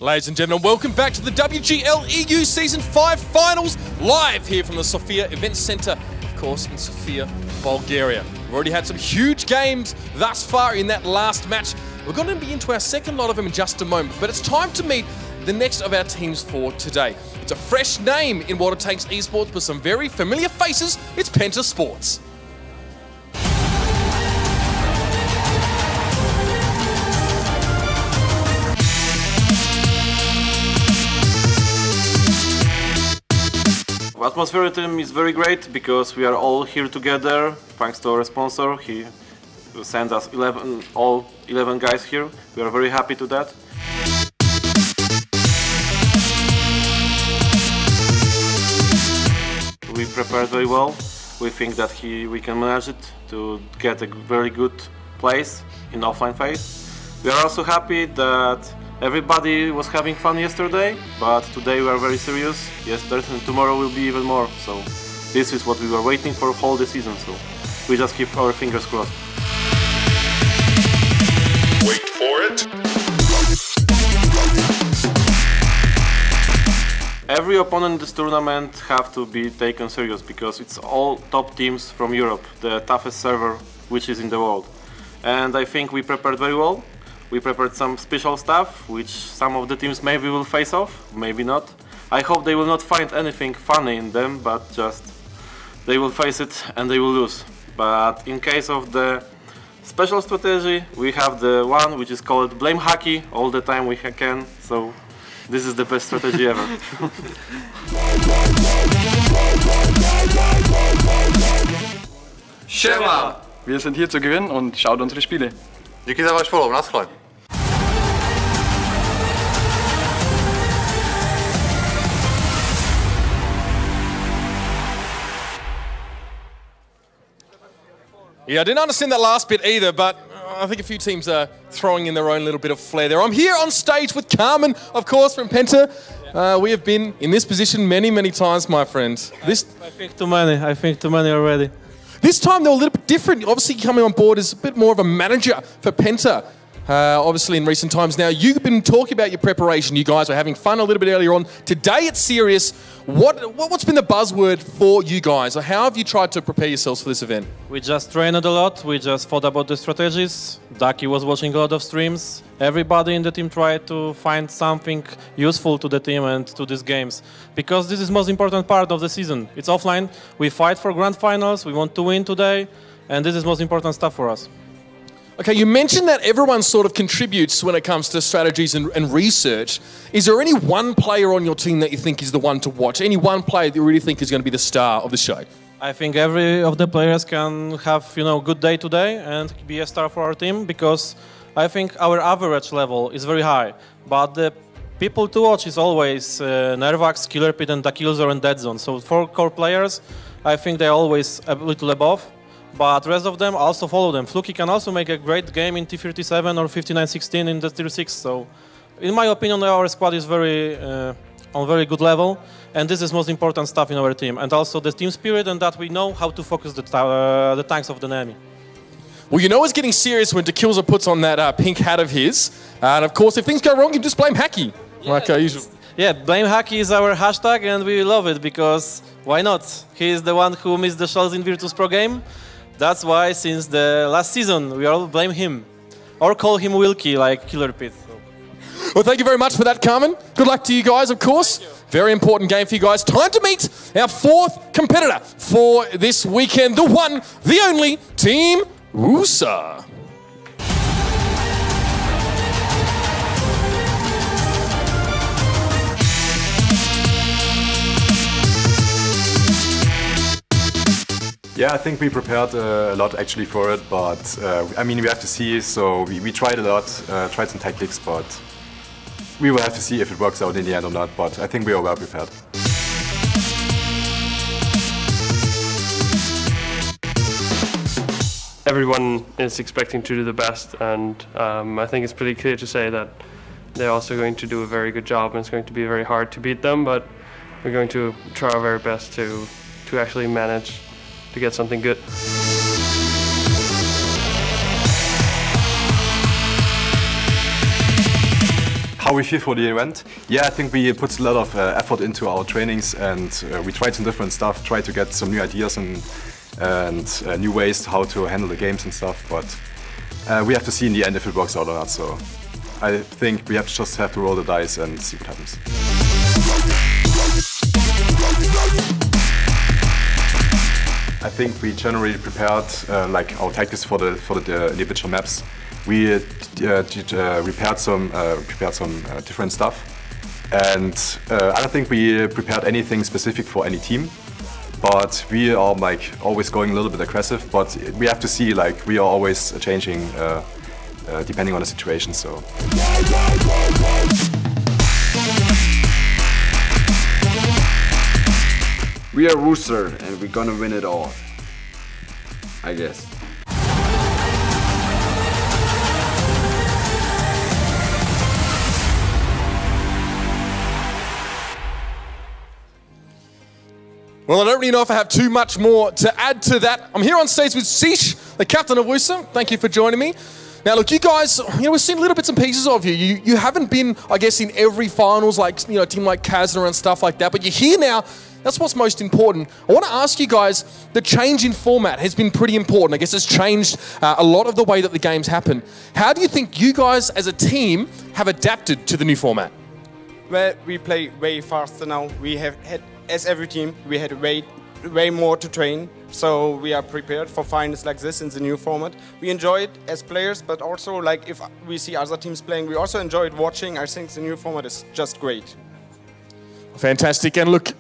Ladies and gentlemen, welcome back to the WGLU Season 5 Finals, live here from the Sofia Event Centre, of course, in Sofia, Bulgaria. We've already had some huge games thus far in that last match. We're going to be into our second lot of them in just a moment, but it's time to meet the next of our teams for today. It's a fresh name in Water Tanks Esports with some very familiar faces. It's Penta Sports. The atmosphere team is very great because we are all here together thanks to our sponsor. He sent us all 11 guys here. We are very happy to that. We prepared very well. We think that we can manage it to get a very good place in offline phase. We are also happy that everybody was having fun yesterday, but today we are very serious. Yesterday and tomorrow will be even more. So this is what we were waiting for whole the season. So we just keep our fingers crossed. Wait for it. Every opponent in this tournament have to be taken serious because it's all top teams from Europe, the toughest server which is in the world. And I think we prepared very well. We prepared some special stuff, which some of the teams maybe will face off, maybe not. I hope they will not find anything funny in them, but just they will face it and they will lose. But in case of the special strategy, we have the one which is called blame hacky all the time we can, so this is the best strategy ever. Siema! Wir sind hier zu gewinnen und schaut unsere Spiele. Díky za váš follow, naschle. Yeah, I didn't understand that last bit either, but I think a few teams are throwing in their own little bit of flair there. I'm here on stage with Carmen, of course, from Penta. We have been in this position many, many times, my friend. I think too many already. This time they're a little bit different. Obviously coming on board as a bit more of a manager for Penta. Obviously in recent times now, you've been talking about your preparation. You guys were having fun a little bit earlier on. Today it's serious. What's been the buzzword for you guys? How have you tried to prepare yourselves for this event? We just trained a lot. We just thought about the strategies. Daki was watching a lot of streams. Everybody in the team tried to find something useful to the team and to these games. Because this is the most important part of the season. It's offline. We fight for grand finals. We want to win today. And this is the most important stuff for us. Okay, you mentioned that everyone sort of contributes when it comes to strategies and research. Is there any one player on your team that you think is the one to watch? Any one player that you really think is going to be the star of the show? I think every of the players can have, good day today and be a star for our team because I think our average level is very high. But the people to watch is always Nervax, Killer Pit, and Dakilzor and Dead Zone. So for core players, I think they're always a little above. But the rest of them also follow them. Fluky can also make a great game in T37 or 59-16 in the Tier 6. So, in my opinion, our squad is on very good level, and this is most important stuff in our team. And also the team spirit, and that we know how to focus the tanks of the enemy. Well, it's getting serious when Dakilzor puts on that pink hat of his. And of course, if things go wrong, you just blame Hacky, like usual. Yeah, blame Hacky is our hashtag, and we love it because why not? He is the one who missed the shots in Virtus Pro game. That's why, since the last season, we all blame him. Or call him Wilkie, like Killer Pit. So. Well, thank you very much for that, Carmen. Good luck to you guys, of course. Very important game for you guys. Time to meet our fourth competitor for this weekend. The one, the only, Team WUSA. Yeah, I think we prepared a lot actually for it, but we have to see, so we tried a lot, tried some tactics, but we will have to see if it works out in the end or not, but I think we are well prepared. Everyone is expecting to do the best, and I think it's pretty clear to say that they're also going to do a very good job, and it's going to be very hard to beat them, but we're going to try our very best to actually manage to get something good. how we feel for the event. Yeah, I think we put a lot of effort into our trainings, and we tried some different stuff, tried to get some new ideas and new ways how to handle the games and stuff, but we have to see in the end if it works out or not. So I think we just have to roll the dice and see what happens. I think we generally prepared like our tactics for the individual maps. We prepared some different stuff, and I don't think we prepared anything specific for any team. But we are like always going a little bit aggressive. But we have to see, like, we are always changing depending on the situation. So. We are WUSA and we're gonna win it all, I guess. Well, I don't really know if I have too much more to add to that. I'm here on stage with Sish, the captain of WUSA. Thank you for joining me. Now, look, you guys, we've seen little bits and pieces of you. You haven't been, I guess, in every finals, like, a team like Kazna and stuff like that, but you're here now. That's what's most important. I want to ask you guys, the change in format has been pretty important. I guess it's changed a lot of the way that the games happen. How do you think you guys as a team have adapted to the new format? Well, we play way faster now. We have had, as every team, we had way more to train. So we are prepared for finals like this in the new format. We enjoy it as players, but also like if we see other teams playing, we also enjoy it watching. I think the new format is just great. Fantastic. And look,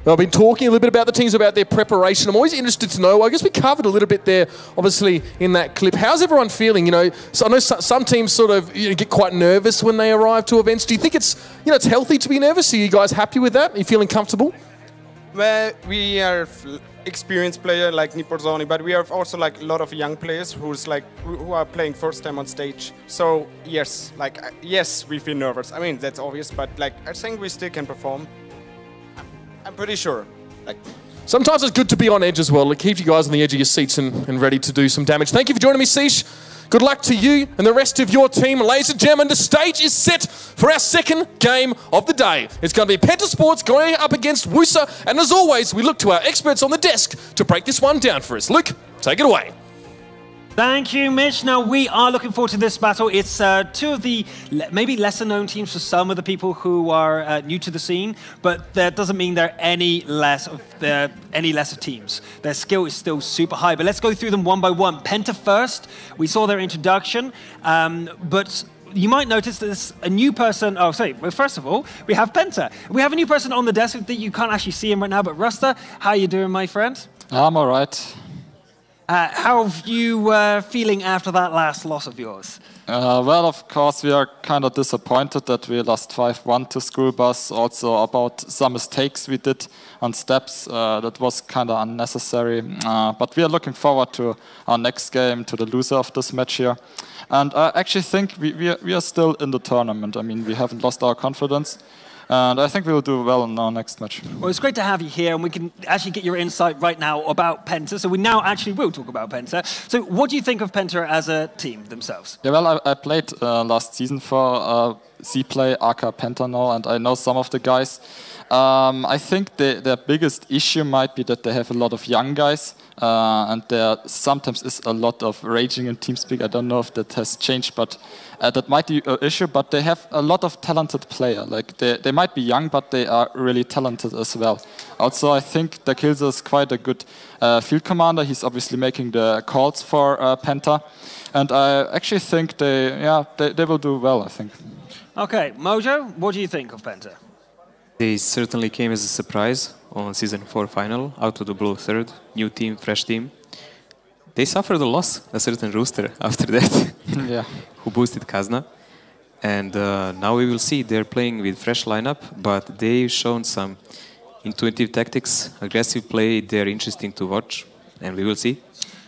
I've been talking a little bit about the teams, about their preparation. I'm always interested to know, I guess we covered a little bit there, obviously, in that clip. How's everyone feeling? So I know some teams sort of get quite nervous when they arrive to events. Do you think it's, it's healthy to be nervous? Are you guys happy with that? Are you feeling comfortable? Well, we are experienced player like Niporzoni, but we have also like a lot of young players who are playing first time on stage. So yes, yes, we feel nervous. I mean, that's obvious, but I think we still can perform. I'm pretty sure. Sometimes it's good to be on edge as well. It keeps you guys on the edge of your seats and ready to do some damage. Thank you for joining me, Sish. Good luck to you and the rest of your team. Ladies and gentlemen, the stage is set for our second game of the day. It's going to be Penta Sports going up against WUSA. And as always, we look to our experts on the desk to break this one down for us. Luke, take it away. Thank you, Mitch. Now, we are looking forward to this battle. It's two of the maybe lesser-known teams for some of the people who are new to the scene, but that doesn't mean they're any less of teams. Their skill is still super high, but let's go through them one by one. Penta first. We saw their introduction, but you might notice there's a new person. Oh, sorry. Well, first of all, we have Penta. We have a new person on the desk that you can't actually see him right now, but Rusta, how are you doing, my friend? I'm all right. How are you feeling after that last loss of yours? Well, of course, we are kind of disappointed that we lost 5-1 to School Bus. Also about some mistakes we did on steps. That was kind of unnecessary. But we are looking forward to our next game, to the loser of this match here. And I actually think we are still in the tournament. I mean, we haven't lost our confidence. And I think we'll do well in our next match. Well, it's great to have you here, and we can actually get your insight right now about Penta. So we now actually will talk about Penta. So what do you think of Penta as a team themselves? Yeah, well, I played last season for Z-Play, aka Penta now, and I know some of the guys. I think their biggest issue might be that they have a lot of young guys, and there sometimes is a lot of raging in TeamSpeak. I don't know if that has changed, but that might be an issue. But they have a lot of talented players. Like they might be young, but they are really talented as well. Also, I think the Kilza is quite a good field commander. He's obviously making the calls for Penta, and I actually think they will do well, I think. Okay, Mojo, what do you think of Penta? They certainly came as a surprise on Season 4 final, out of the blue third, new team, fresh team. They suffered a loss, a certain rooster after that, yeah, who boosted Kazna. And now we will see, they're playing with fresh lineup, but they've shown some intuitive tactics, aggressive play, they're interesting to watch, and we will see.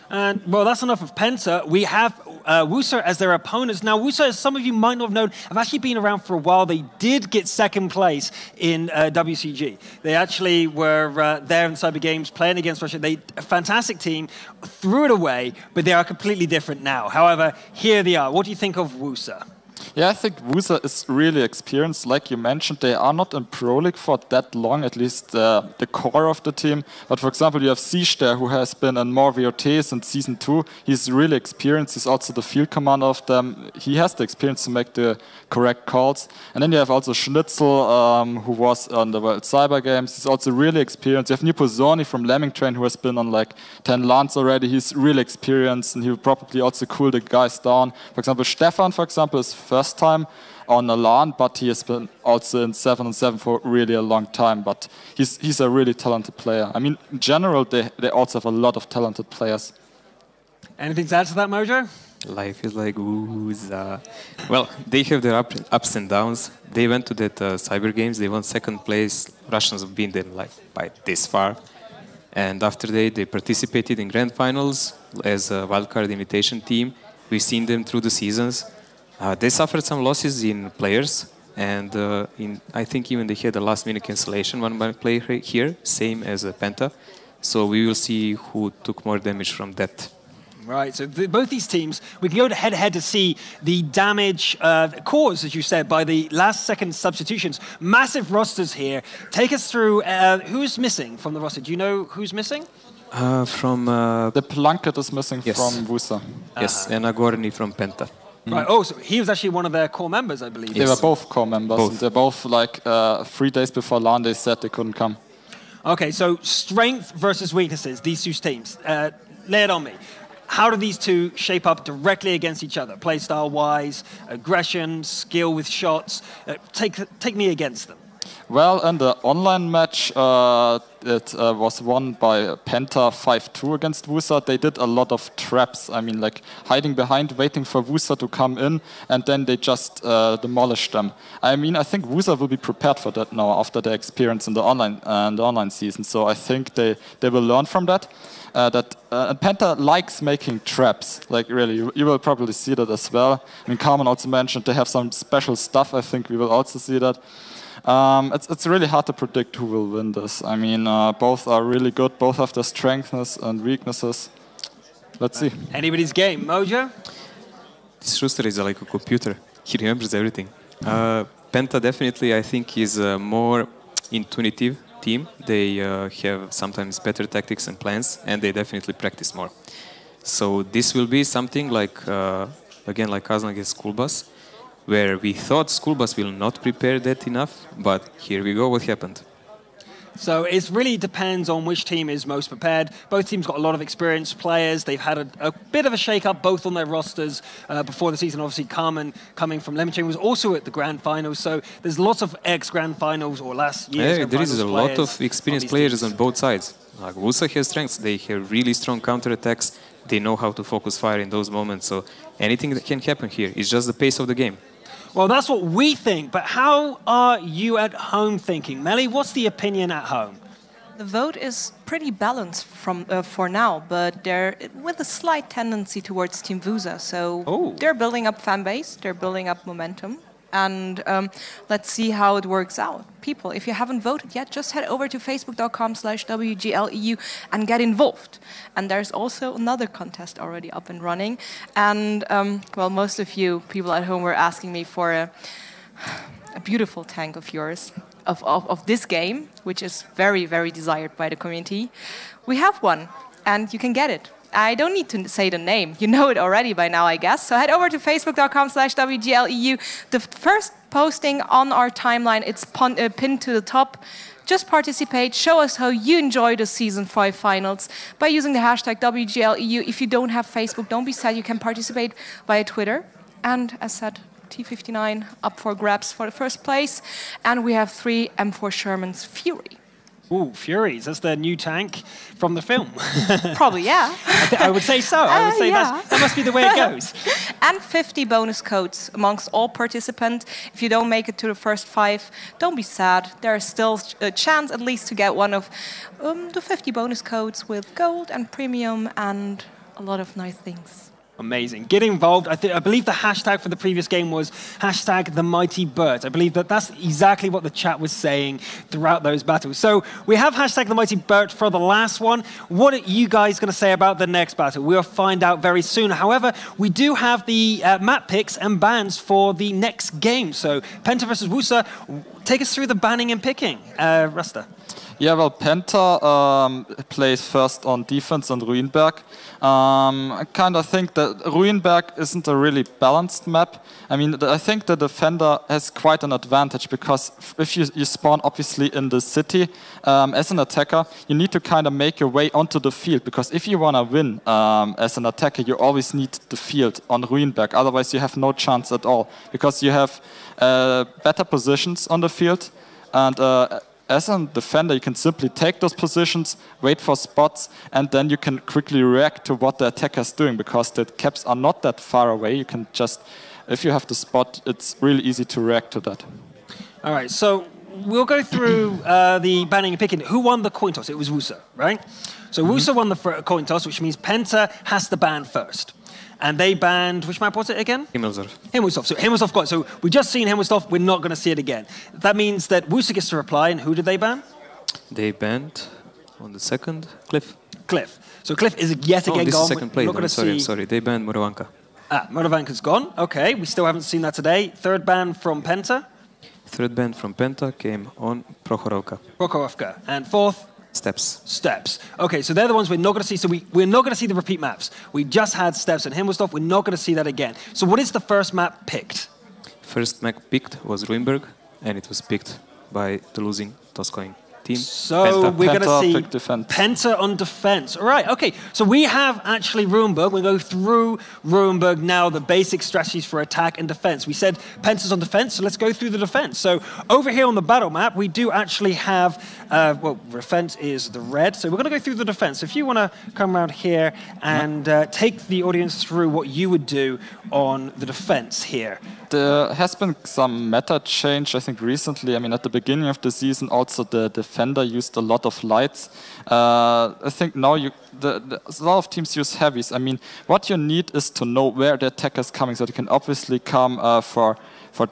And, well, that's enough of Penta. We have WUSA as their opponents. Now, WUSA, as some of you might not have known, have actually been around for a while. They did get second place in WCG. They actually were there in Cyber Games playing against Russia. A fantastic team, threw it away, but they are completely different now. However, here they are. What do you think of WUSA? Yeah, I think WUSA is really experienced. Like you mentioned, they are not in Pro League for that long, at least the core of the team. But for example, you have Siege there, who has been in more VOT since Season 2. He's really experienced. He's also the field commander of them. He has the experience to make the correct calls. And then you have also Schnitzel, who was on the World Cyber Games. He's also really experienced. You have Nipozoni from Lemming Train, who has been on like 10 LANs already. He's really experienced, and he will probably also cool the guys down. For example, Stefan, for example, is first time on a LAN, but he has been also in 7-on-7 for really a long time. But he's a really talented player. I mean, in general, they also have a lot of talented players. Anything to add to that, Mojo? Life is like WUSA. Well, they have their ups and downs. They went to that Cyber Games. They won second place. Russians have been there like by this far. And after they participated in grand finals as a wildcard invitation team. We've seen them through the seasons. They suffered some losses in players, and I think even they had a last-minute cancellation one player here, same as Penta. So we will see who took more damage from that. Right, so both these teams, we can go head-to-head to see the damage caused, as you said, by the last-second substitutions. Massive rosters here. Take us through who's missing from the roster. Do you know who's missing? The Plunkett is missing from WUSA. Yes, and Agorni from Penta. Right. Oh, so he was actually one of their core members, I believe. They were both core members. And they're both like 3 days before LAN, they said they couldn't come. Okay, so strength versus weaknesses, these two teams. Lay it on me. How do these two shape up directly against each other? Playstyle-wise, aggression, skill with shots. Take me against them. Well, in the online match, it was won by Penta 5-2 against WUSA. They did a lot of traps. I mean, like hiding behind, waiting for WUSA to come in, and then they just demolished them. I mean, I think WUSA will be prepared for that now after their experience in the online season. So I think they will learn from that. And Penta likes making traps. Like really, you will probably see that as well. I mean, Carmen also mentioned they have some special stuff. I think we will also see that. It's really hard to predict who will win this. I mean, both are really good. Both have their strengths and weaknesses. Let's see. Anybody's game. Mojo? This rooster is like a computer. He remembers everything. Penta definitely, I think, is a more intuitive team. They have sometimes better tactics and plans, and they definitely practice more. So this will be something like, again, like Kazan against School Bus, where we thought School Bus will not prepare that enough, but here we go, what happened. So it really depends on which team is most prepared. Both teams got a lot of experienced players. They've had a bit of a shake-up both on their rosters before the season. Obviously, Carmen, coming from Lemon Chain, was also at the Grand Finals. So there's lots of ex-Grand Finals or last year's Grand there Finals is a lot of experienced players on both sides. Like WUSA has strengths. They have really strong counterattacks. They know how to focus fire in those moments. So anything that can happen here is just the pace of the game. Well, that's what we think, but how are you at home thinking? Melly, what's the opinion at home? The vote is pretty balanced for now, but they're with a slight tendency towards Team WUSA. So they're building up fan base, they're building up momentum, and let's see how it works out. People, if you haven't voted yet, just head over to facebook.com/WGLEU and get involved. And there's also another contest already up and running. And, well, most of you people at home were asking me for a beautiful tank of yours, of this game, which is very, very desired by the community. We have one, and you can get it. I don't need to say the name. You know it already by now, I guess. So head over to facebook.com/WGLEU. The first posting on our timeline, it's pinned to the top. Just participate. Show us how you enjoy the Season 5 finals by using the hashtag WGLEU. If you don't have Facebook, don't be sad. You can participate via Twitter. And as said, T59 up for grabs for the first place. And we have 3 M4 Sherman's Fury. Ooh, Furies, that's their new tank from the film. Probably, yeah. I would say so. I would say yeah. that must be the way it goes. And 50 bonus codes amongst all participants. If you don't make it to the first 5, don't be sad. There is still a chance at least to get one of the 50 bonus codes with gold and premium and a lot of nice things. Amazing. Get involved. I believe the hashtag for the previous game was #TheMightyBirds. I believe that's exactly what the chat was saying throughout those battles. So we have #TheMightyBird for the last one. What are you guys going to say about the next battle? We'll find out very soon. However, we do have the map picks and bans for the next game. So Penta versus WUSA, take us through the banning and picking. Rasta. Yeah, well, Penta plays first on defense on Ruinberg. I kind of think that Ruinberg isn't a really balanced map. I mean, I think the defender has quite an advantage because if you spawn obviously in the city as an attacker, you need to kind of make your way onto the field because if you want to win as an attacker, you always need the field on Ruinberg. Otherwise, you have no chance at all because you have better positions on the field and as a defender, you can simply take those positions, wait for spots, and then you can quickly react to what the attacker is doing because the caps are not that far away. You can just, if you have the spot, it's really easy to react to that. All right, so we'll go through the banning and picking. Who won the coin toss? It was WUSA, right? So WUSA won the coin toss, which means Penta has to ban first. And they banned, which map was it again? Himmelsdorf. Himmelsdorf. So Himmelsdorf got it. So we just seen Himmelsdorf. We're not going to see it again. That means that WUSA gets to reply. And who did they ban? They banned on the second Cliff. Cliff. So Cliff is yet again this gone. Is second play. I'm sorry. They banned Morowanka. Morowanka's gone. Okay, we still haven't seen that today. Third ban from Penta. Third ban from Penta came on Prohorovka. Prohorovka. And fourth? Steps. Steps. Okay, so they're the ones we're not going to see. So we're not going to see the repeat maps. We just had Steps and Himmelsdorf. We're not going to see that again. So what is the first map picked? First map picked was Ruinberg, and it was picked by the losing Toscoing team. So Penta. we're going to see defense. Penta on defense. All right, okay. So we have actually Ruinberg. We'll go through Ruinberg now, the basic strategies for attack and defense. We said Penta's on defense, so let's go through the defense. So over here on the battle map, we do actually have, well, defense is the red. So we're going to go through the defense. If you want to come around here and take the audience through what you would do on the defense here. There has been some meta change, I think, recently. I mean, at the beginning of the season, also the defender used a lot of lights. I think now a lot of teams use heavies. I mean, what you need is to know where the attacker is coming. So they can obviously come for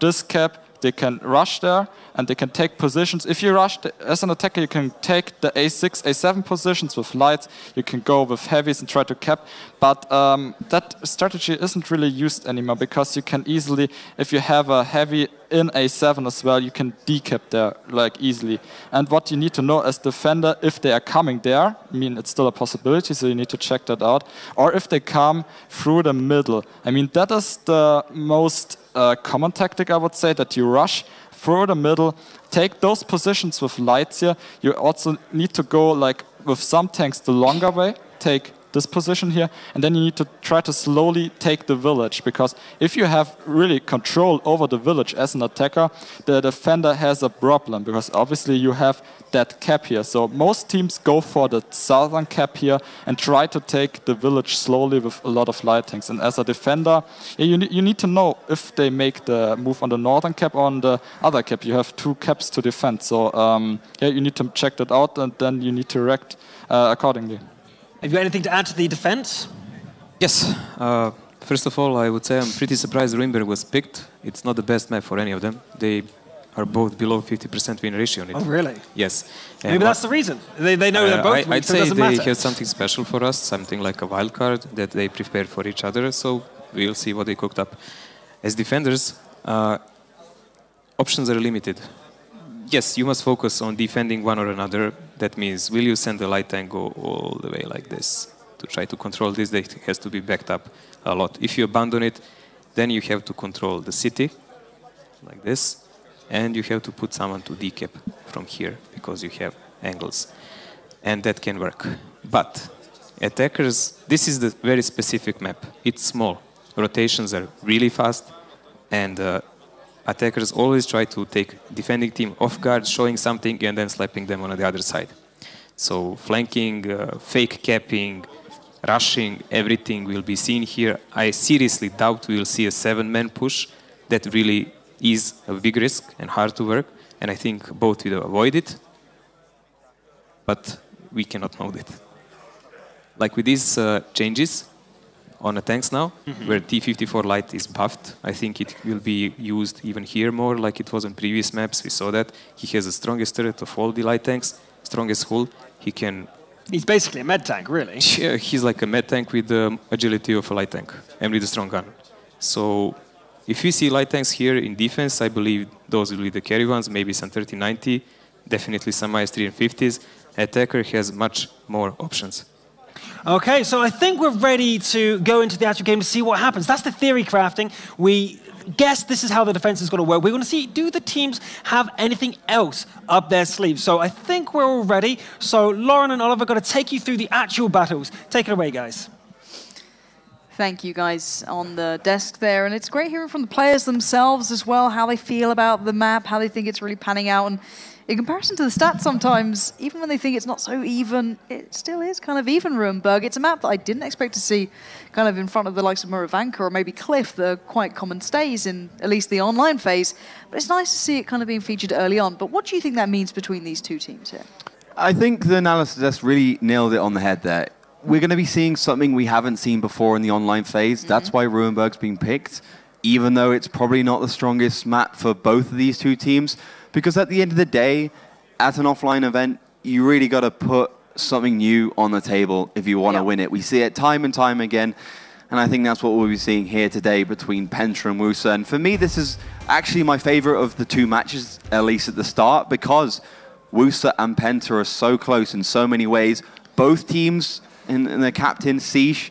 this cap. They can rush there, and they can take positions. If you rush as an attacker, you can take the A6, A7 positions with lights. You can go with heavies and try to cap. But that strategy isn't really used anymore because you can easily, if you have a heavy in A7 as well, you can decap there like easily. And what you need to know as defender, if they are coming there, I mean, it's still a possibility, so you need to check that out. Or if they come through the middle. I mean, that is the most common tactic, I would say, that you rush through the middle, take those positions with lights here. You also need to go like with some tanks the longer way, take this position here, and then you need to try to slowly take the village, because if you have really control over the village as an attacker, the defender has a problem, because obviously you have that cap here. So most teams go for the southern cap here and try to take the village slowly with a lot of light tanks. And as a defender, you need to know if they make the move on the northern cap or on the other cap. You have two caps to defend, so yeah, you need to check that out, and then you need to react accordingly. Have you got anything to add to the defense? Yes. First of all, I would say I'm pretty surprised Ruinberg was picked. It's not the best map for any of them. They are both below 50% win ratio on it. Oh, really? Yes. Maybe that's the reason. They know they're both weak, so it doesn't matter. I'd say they have something special for us, something like a wild card that they prepared for each other, so we'll see what they cooked up. As defenders, options are limited. Yes, you must focus on defending one or another. That means, will you send the light tank go all the way like this to try to control this? That has to be backed up a lot. If you abandon it, then you have to control the city like this, and you have to put someone to decap from here because you have angles, and that can work. But attackers, this is the very specific map. It's small. Rotations are really fast, and attackers always try to take defending team off guard, showing something, and then slapping them on the other side. So flanking, fake capping, rushing, everything will be seen here. I seriously doubt we will see a 7-man push. That really is a big risk and hard to work, and I think both will avoid it, but we cannot know that. Like with these changes, on the tanks now, where T-54 Light is buffed. I think it will be used even here more, like it was on previous maps. We saw that. He has the strongest turret of all the light tanks, strongest hull. He can... He's basically a med tank, really. Yeah, he's like a med tank with the agility of a light tank and with a strong gun. So if we see light tanks here in defense, I believe those will be the carry ones, maybe some 3090, definitely some IS-350s. Attacker has much more options. Okay, so I think we're ready to go into the actual game to see what happens. That's the theory crafting. We guess this is how the defense is going to work. We're going to see, do the teams have anything else up their sleeves? So I think we're all ready. So Lauren and Oliver are going to take you through the actual battles. Take it away, guys. Thank you guys on the desk there. And it's great hearing from the players themselves as well, how they feel about the map, how they think it's really panning out. And in comparison to the stats sometimes, even when they think it's not so even, it still is kind of even, Ruinberg. It's a map that I didn't expect to see kind of in front of the likes of Muravanka or maybe Cliff, the quite common stays in at least the online phase. But it's nice to see it kind of being featured early on. But what do you think that means between these two teams here? I think the analysis just really nailed it on the head there. We're going to be seeing something we haven't seen before in the online phase. That's why Ruinberg's been picked, even though it's probably not the strongest map for both of these two teams. Because at the end of the day, at an offline event, you really got to put something new on the table if you want to win it. We see it time and time again, and I think that's what we'll be seeing here today between Penta and WUSA. And for me, this is actually my favorite of the two matches, at least at the start, because WUSA and Penta are so close in so many ways. Both teams, and the captain, Seish,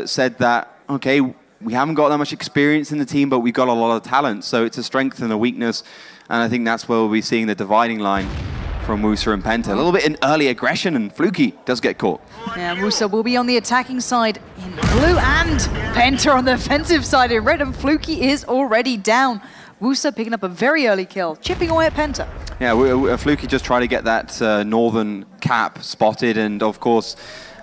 said that, okay, we haven't got that much experience in the team, but we've got a lot of talent. So it's a strength and a weakness. And I think that's where we'll be seeing the dividing line from WUSA and Penta. A little bit in early aggression, and Fluky does get caught. Yeah, WUSA will be on the attacking side in blue, and Penta on the offensive side in red, and Fluky is already down. WUSA picking up a very early kill, chipping away at Penta. Yeah, Fluky just trying to get that northern cap spotted, and of course,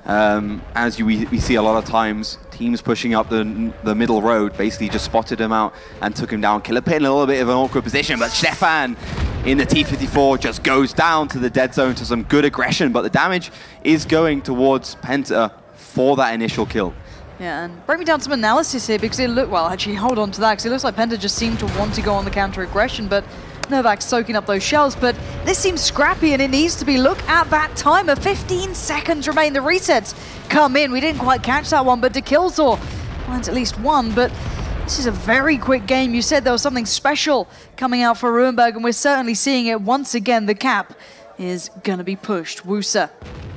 as we see a lot of times, teams pushing up the middle road basically just spotted him out and took him down. Killer Pit in a little bit of an awkward position, but Stefan in the T-54 just goes down to the dead zone to some good aggression, but the damage is going towards Penta for that initial kill. Yeah, and bring me down some analysis here, because it looked, well, actually hold on to that, because it looks like Penta just seemed to want to go on the counter-aggression, but Novak's soaking up those shells, but this seems scrappy and it needs to be. Look at that timer, 15 seconds remain. The resets come in. We didn't quite catch that one, but Dekilzor finds at least one, but this is a very quick game. You said there was something special coming out for Ruinberg, and we're certainly seeing it once again. The cap is going to be pushed. WUSA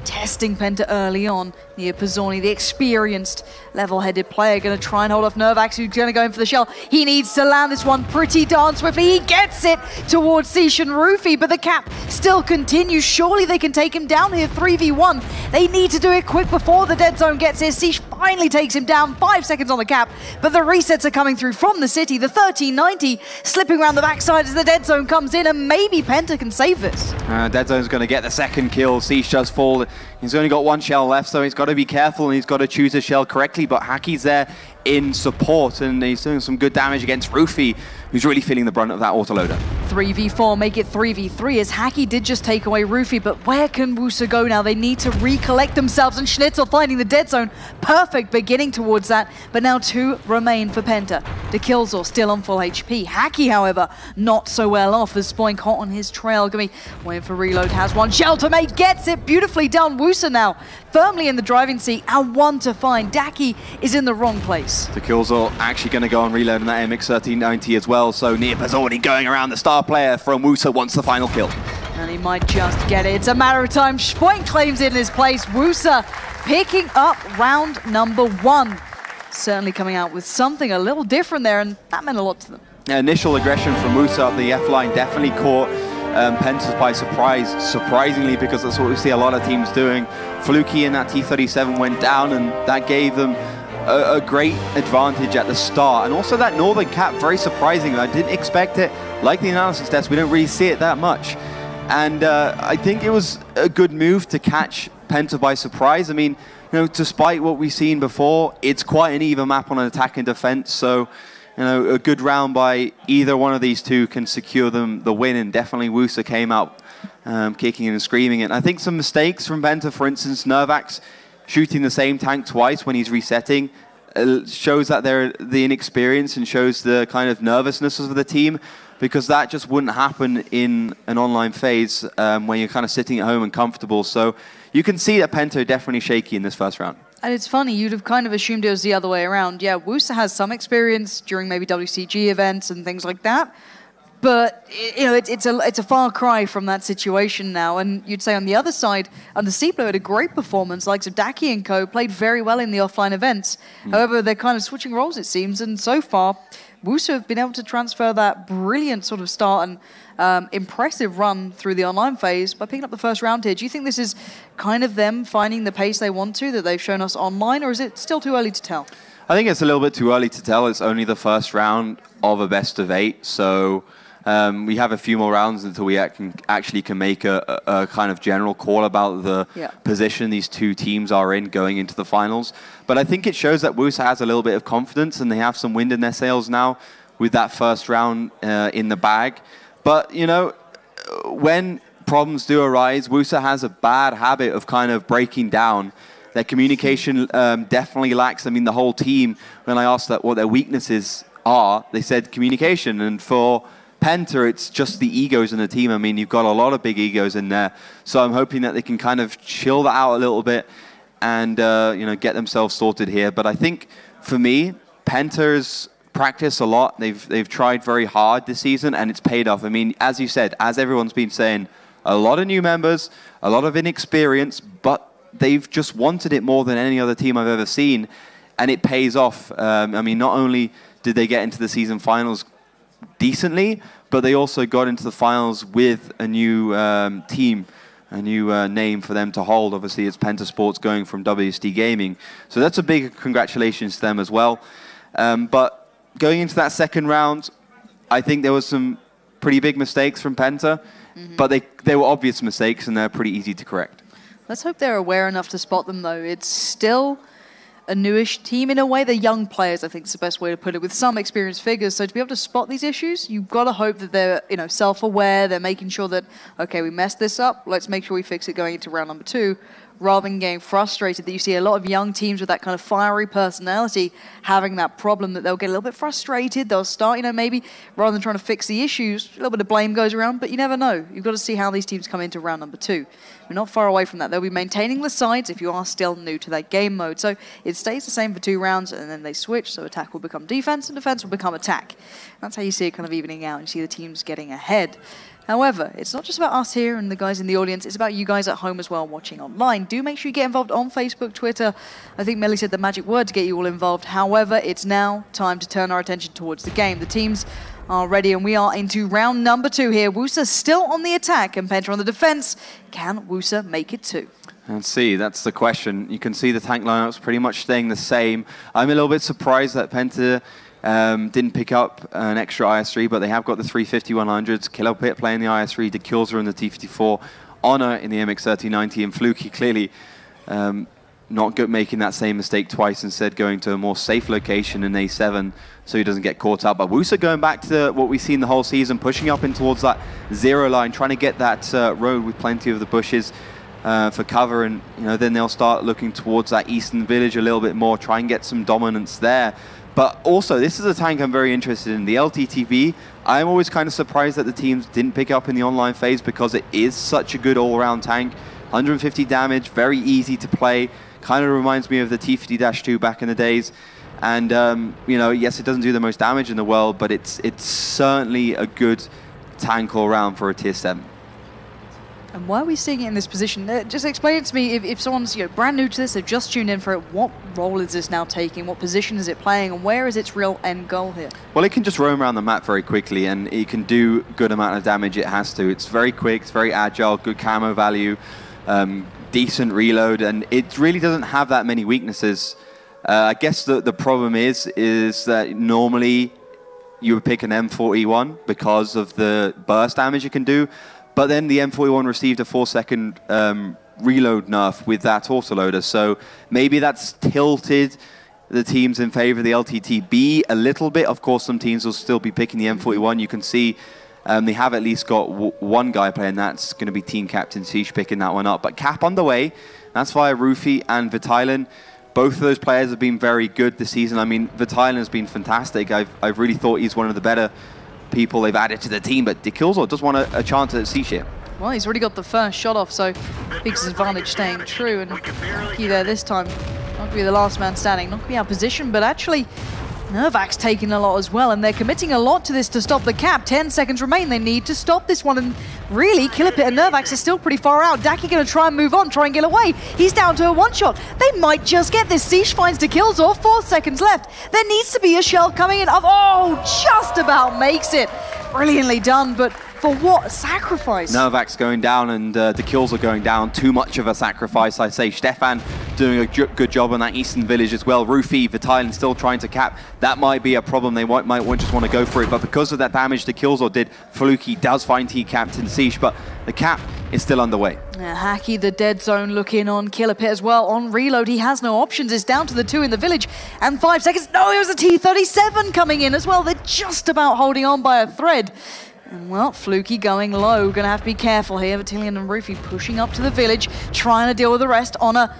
testing Penta early on. Near Pizzoni, the experienced, level-headed player, going to try and hold off Nervax, who's going to go in for the shell. He needs to land this one pretty darn swiftly. He gets it towards Seish and Rufy, but the cap still continues. Surely they can take him down here, 3v1. They need to do it quick before the dead zone gets here. Seish finally takes him down, 5 seconds on the cap, but the resets are coming through from the city. The 1390 slipping around the backside as the dead zone comes in, and maybe Penta can save this. Dead zone's going to get the second kill. Seish does fall. He's only got one shell left, so he's got to be careful and he's got to choose his shell correctly, but Haki's there in support and he's doing some good damage against Rufy, who's really feeling the brunt of that autoloader. 3v4, make it 3v3 as Haki did just take away Rufy, but where can WUSA go now? They need to recollect themselves, and Schnitzel finding the dead zone. Perfect beginning towards that, but now 2 remain for Penta. Dekilzor still on full HP. Haki, however, not so well off as Spoink hot on his trail. Gonna be waiting for reload, has one. Sheltermate gets it, beautifully done. WUSA now firmly in the driving seat and one to find. Daki is in the wrong place. Dekilzor actually going to go on reload on that MX 1390 as well, so Nearpa's already going around. The star player from WUSA wants the final kill. And he might just get it. It's a matter of time. Spoink claims it in his place. WUSA picking up round number 1. Certainly coming out with something a little different there, and that meant a lot to them. Initial aggression from WUSA up the F line definitely caught Penta by surprise, surprisingly, because that's what we see a lot of teams doing. Fluky in that T-37 went down, and that gave them a great advantage at the start. And also that northern cap, very surprising. I didn't expect it. Like the analysis test, we don't really see it that much. And I think it was a good move to catch Penta by surprise. I mean, you know, despite what we've seen before, it's quite an even map on an attack and defense. So, you know, a good round by either one of these two can secure them the win. And definitely WUSA came out kicking and screaming. And I think some mistakes from Penta, for instance, Nervax shooting the same tank twice when he's resetting. shows that they're the inexperience and shows the kind of nervousness of the team, because that just wouldn't happen in an online phase when you're kind of sitting at home and comfortable. So you can see that Penta are definitely shaky in this first round. And it's funny, you'd have kind of assumed it was the other way around. Yeah, WUSA has some experience during maybe WCG events and things like that, but you know, it's a far cry from that situation now. And you'd say on the other side, and the Ciplo had a great performance, like Daki and co. played very well in the offline events. However, they're kind of switching roles, it seems, and so far, WUSA have been able to transfer that brilliant sort of start and impressive run through the online phase by picking up the first round here. Do you think this is kind of them finding the pace they want to, that they've shown us online, or is it still too early to tell? I think it's a little bit too early to tell. It's only the first round of a best of 8, so we have a few more rounds until we actually can make a kind of general call about the position these two teams are in going into the finals. But I think it shows that WUSA has a little bit of confidence and they have some wind in their sails now with that first round in the bag. But, you know, when problems do arise, WUSA has a bad habit of kind of breaking down. Their communication definitely lacks. I mean, the whole team, when I asked what their weaknesses are, they said communication. And for Penta, it's just the egos in the team. I mean, you've got a lot of big egos in there. So I'm hoping that they can kind of chill that out a little bit and, you know, get themselves sorted here. But I think, for me, Penta's practice a lot. They've tried very hard this season, and it's paid off. I mean, as you said, as everyone's been saying, a lot of new members, a lot of inexperience, but they've just wanted it more than any other team I've ever seen, and it pays off. I mean, not only did they get into the season finals decently, but they also got into the finals with a new team, a new name for them to hold. Obviously, it's Penta Sports going from WSD Gaming. So that's a big congratulations to them as well. But going into that second round, I think there was some pretty big mistakes from Penta, but they were obvious mistakes and they're pretty easy to correct. Let's hope they're aware enough to spot them, though. It's still a newish team in a way. They're young players, I think is the best way to put it, with some experienced figures. So to be able to spot these issues, you've got to hope that they're, you know, self-aware. They're making sure that, okay, we messed this up. Let's make sure we fix it going into round number 2. Rather than getting frustrated, that you see a lot of young teams with that kind of fiery personality having that problem, that they'll get a little bit frustrated. They'll start, you know, maybe rather than trying to fix the issues, a little bit of blame goes around, but you never know. You've got to see how these teams come into round number 2. We're not far away from that. They'll be maintaining the sides if you are still new to that game mode. So it stays the same for 2 rounds, and then they switch, so attack will become defense, and defense will become attack. That's how you see it kind of evening out, and you see the teams getting ahead. However, it's not just about us here and the guys in the audience, it's about you guys at home as well watching online. Do make sure you get involved on Facebook, Twitter. I think Melly said the magic word to get you all involved. However, it's now time to turn our attention towards the game. The teams are ready and we are into round number 2 here. WUSA still on the attack and Penta on the defense. Can WUSA make it 2? Let's see, that's the question. You can see the tank lineups pretty much staying the same. I'm a little bit surprised that Penta didn't pick up an extra IS-3, but they have got the 350-100s. Killer Pit playing the IS-3, Dekilza in the T-54, Honor in the MX-3090, and Fluky clearly not good, making that same mistake twice, instead going to a more safe location in A7 so he doesn't get caught up. But WUSA going back to what we've seen the whole season, pushing up in towards that 0 line, trying to get that road with plenty of the bushes for cover, and you know, then they'll start looking towards that eastern village a little bit more, try and get some dominance there. But also, this is a tank I'm very interested in. The LTTB, I'm always kind of surprised that the teams didn't pick up in the online phase because it is such a good all-around tank. 150 damage, very easy to play. Kind of reminds me of the T50-2 back in the days. And, you know, yes, it doesn't do the most damage in the world, but it's certainly a good tank all-around for a Tier 7. And why are we seeing it in this position? Just explain it to me. If someone's brand new to this, they've just tuned in for it, what role is this now taking? What position is it playing? And where is its real end goal here? Well, it can just roam around the map very quickly, and it can do good amount of damage it has to. It's very quick, it's very agile, good camo value, decent reload, and it really doesn't have that many weaknesses. I guess the problem is that normally you would pick an M41 because of the burst damage it can do. But then the M41 received a 4-second reload nerf with that autoloader. So maybe that's tilted the teams in favor of the LTTB a little bit. Of course, some teams will still be picking the M41. You can see they have at least got one guy playing. That's going to be team captain Siege picking that one up. But Cap on the way. That's via Roofy and Vitailen. Both of those players have been very good this season. I mean, Vitailin has been fantastic. I've really thought he's one of the better people they've added to the team, but Dekilzo does want a chance at C-Ship. Well, he's already got the first shot off, so Biggs' advantage staying true. And Noki there this time, not going to be the last man standing, not going to be out of position, but actually Nervak's taking a lot as well, and they're committing a lot to this to stop the cap. 10 seconds remain. They need to stop this one, and really, Killapit and Nervax are still pretty far out. Daki going to try and move on, try and get away. He's down to a one-shot. They might just get this. Siege finds Dekilzo, 4 seconds left. There needs to be a shell coming in. Oh, just about makes it. Brilliantly done, but for what sacrifice? Nervak's going down and the kills are going down. Too much of a sacrifice, I say. Stefan doing a good job on that eastern village as well. Rufy, Vitailin still trying to cap. That might be a problem. They might just want to go for it. But because of that damage the Killzor did, Fluky does find T-Captain Siege, but the cap is still underway. Hacky, the dead zone, looking on Killapit as well. On reload, he has no options. It's down to the 2 in the village. And 5 seconds. No, it was a T-37 coming in as well. They're just about holding on by a thread. And well, Fluky going low. Gonna have to be careful here. Vatilian and Rufy pushing up to the village, trying to deal with the rest. Honor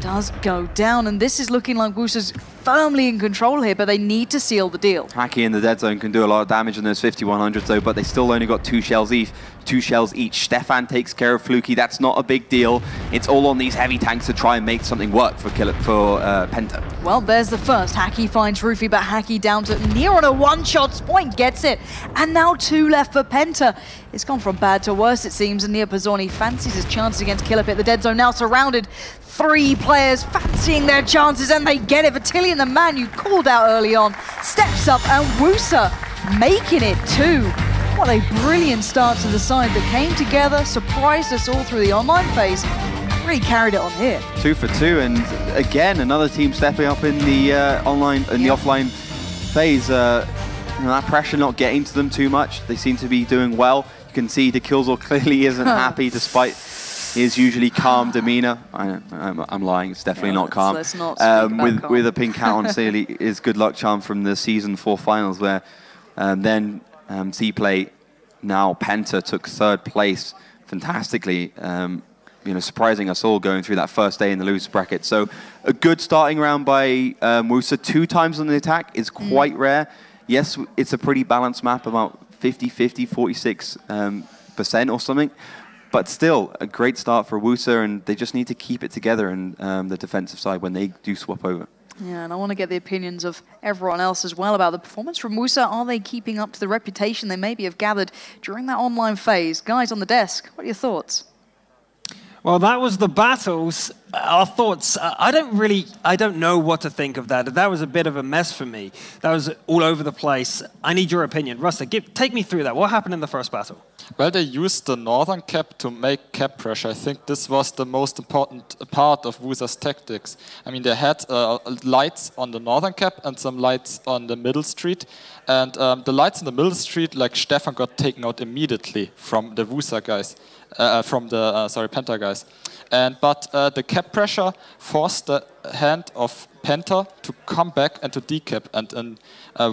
does go down, and this is looking like WUSA's firmly in control here, but they need to seal the deal. Hacky in the dead zone can do a lot of damage in those 5100s though, but they still only got 2 shells each. Stefan takes care of Fluky. That's not a big deal. It's all on these heavy tanks to try and make something work for Penta. Well, there's the first. Hacky finds Rufy, but Hacky down to near on a one-shot point, gets it. And now 2 left for Penta. It's gone from bad to worse, it seems, and Nia Pizzoni fancies his chances against Killapit. The dead zone now surrounded. 3 players fancying their chances, and they get it. Vatilian, the man you called out early on, steps up, and WUSA making it 2. What a brilliant start to the side that came together, surprised us all through the online phase, really carried it on here. 2 for 2, and again, another team stepping up in the offline phase. That pressure not getting to them too much. They seem to be doing well. You can see the Killzor clearly isn't happy despite his usually calm demeanor. I'm lying, it's definitely not calm. Let's not calm. With a pink hat on, clearly is good luck charm from the Season 4 finals where then C-Play, now Penta, took 3rd place fantastically, surprising us all going through that first day in the loser bracket. So a good starting round by WUSA. 2 times on the attack is quite rare. Yes, it's a pretty balanced map, about 50-50, 46% or something. But still, a great start for WUSA, and they just need to keep it together in the defensive side when they do swap over. Yeah, and I want to get the opinions of everyone else as well about the performance from WUSA. Are they keeping up to the reputation they maybe have gathered during that online phase? Guys on the desk, what are your thoughts? Well, that was the battles. Our thoughts, I don't know what to think of that. That was a bit of a mess for me. That was all over the place. I need your opinion. Rusta, take me through that. What happened in the first battle? Well, they used the northern cap to make cap pressure. I think this was the most important part of WUSA's tactics. I mean, they had lights on the northern cap and some lights on the middle street. And the lights on the middle street, like Stefan, got taken out immediately from the WUSA guys, from the Penta guys. But the cap pressure forced the hand of Penta to come back and to decap. And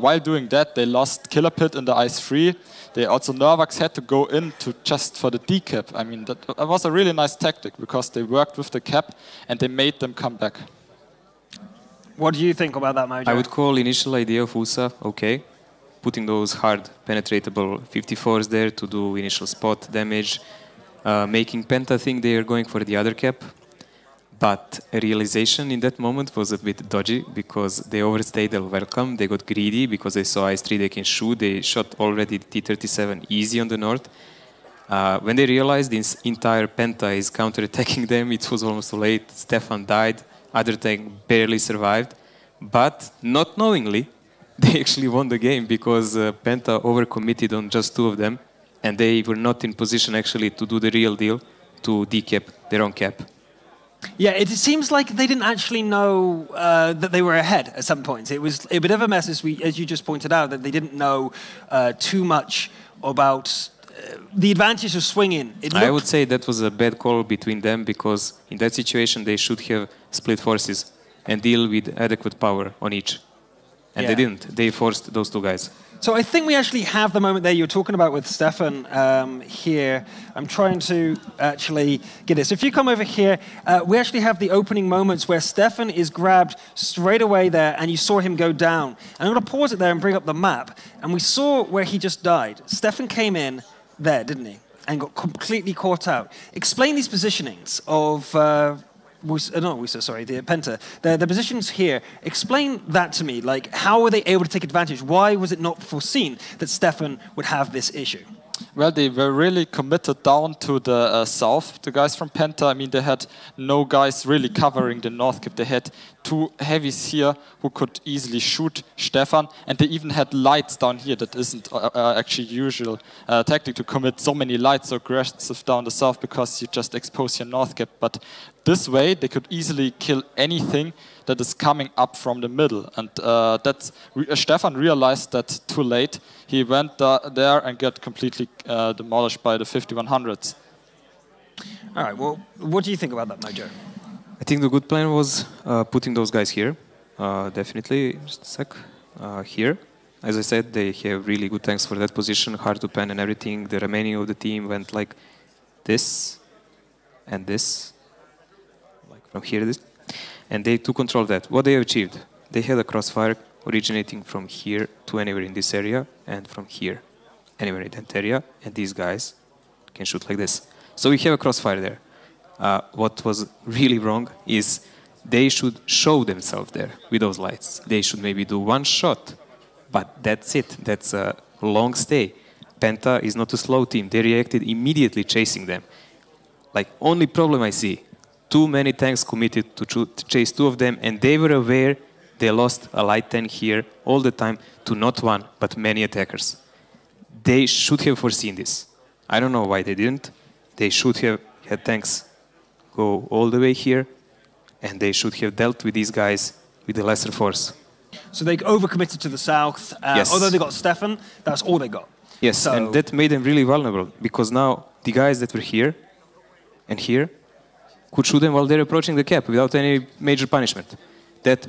while doing that, they lost Killapit in the Ice 3. They also, Nervax had to go in just for the decap. I mean, that was a really nice tactic because they worked with the cap and they made them come back. What do you think about that, Mojo? I would call initial idea of WUSA okay. Putting those hard penetratable 54s there to do initial spot damage, making Penta think they are going for the other cap. But a realization in that moment was a bit dodgy because they overstayed their welcome. They got greedy because they saw Ice 3 they can shoot. They shot already T-37 easy on the north. When they realized this entire Penta is counterattacking them, it was almost too late. Stefan died, other tank barely survived. But not knowingly, they actually won the game because Penta overcommitted on just 2 of them. And they were not in position actually to do the real deal, to decap their own cap. Yeah, it seems like they didn't actually know that they were ahead at some points. It was a bit of a mess, as you just pointed out, that they didn't know too much about the advantage of swinging. I would say that was a bad call between them because in that situation they should have split forces and deal with adequate power on each. And they didn't. They forced those 2 guys. So I think we actually have the moment there you were talking about with Stefan here. I'm trying to actually get it. So if you come over here, we actually have the opening moments where Stefan is grabbed straight away there, and you saw him go down. And I'm going to pause it there and bring up the map. And we saw where he just died. Stefan came in there, didn't he? And got completely caught out. Explain these positionings of... the Penta. The positions here, explain that to me. Like, how were they able to take advantage? Why was it not foreseen that Stefan would have this issue? Well, they were really committed down to the south, the guys from Penta. I mean, they had no guys really covering the north cap. They had two heavies here who could easily shoot Stefan, and they even had lights down here. That isn't actually usual tactic to commit so many lights so aggressive down the south, because you just expose your north cap. But this way, they could easily kill anything that is coming up from the middle. And Stefan realized that too late. He went there and got completely demolished by the 5100s. All right, well, what do you think about that, Mojo? I think the good plan was putting those guys here. Definitely, just a sec, here. As I said, they have really good tanks for that position, hard to pen and everything. The remaining of the team went like this and this, like from here, this. And they took control of that. What they achieved, they had a crossfire originating from here to anywhere in this area, and from here, anywhere in that area, and these guys can shoot like this. So we have a crossfire there. What was really wrong is they should show themselves there with those lights. They should maybe do one shot, but that's it. That's a long stay. Penta is not a slow team. They reacted immediately, chasing them. Like, only problem I see, too many tanks committed to chase two of them, and they were aware they lost a light tank here all the time to not one, but many attackers. They should have foreseen this. I don't know why they didn't. They should have had tanks go all the way here, and they should have dealt with these guys with a lesser force. So they overcommitted to the south. Yes. Although they got Stefan, that's all they got. Yes, so and that made them really vulnerable, because now the guys that were here and here could shoot them while they're approaching the cap without any major punishment. That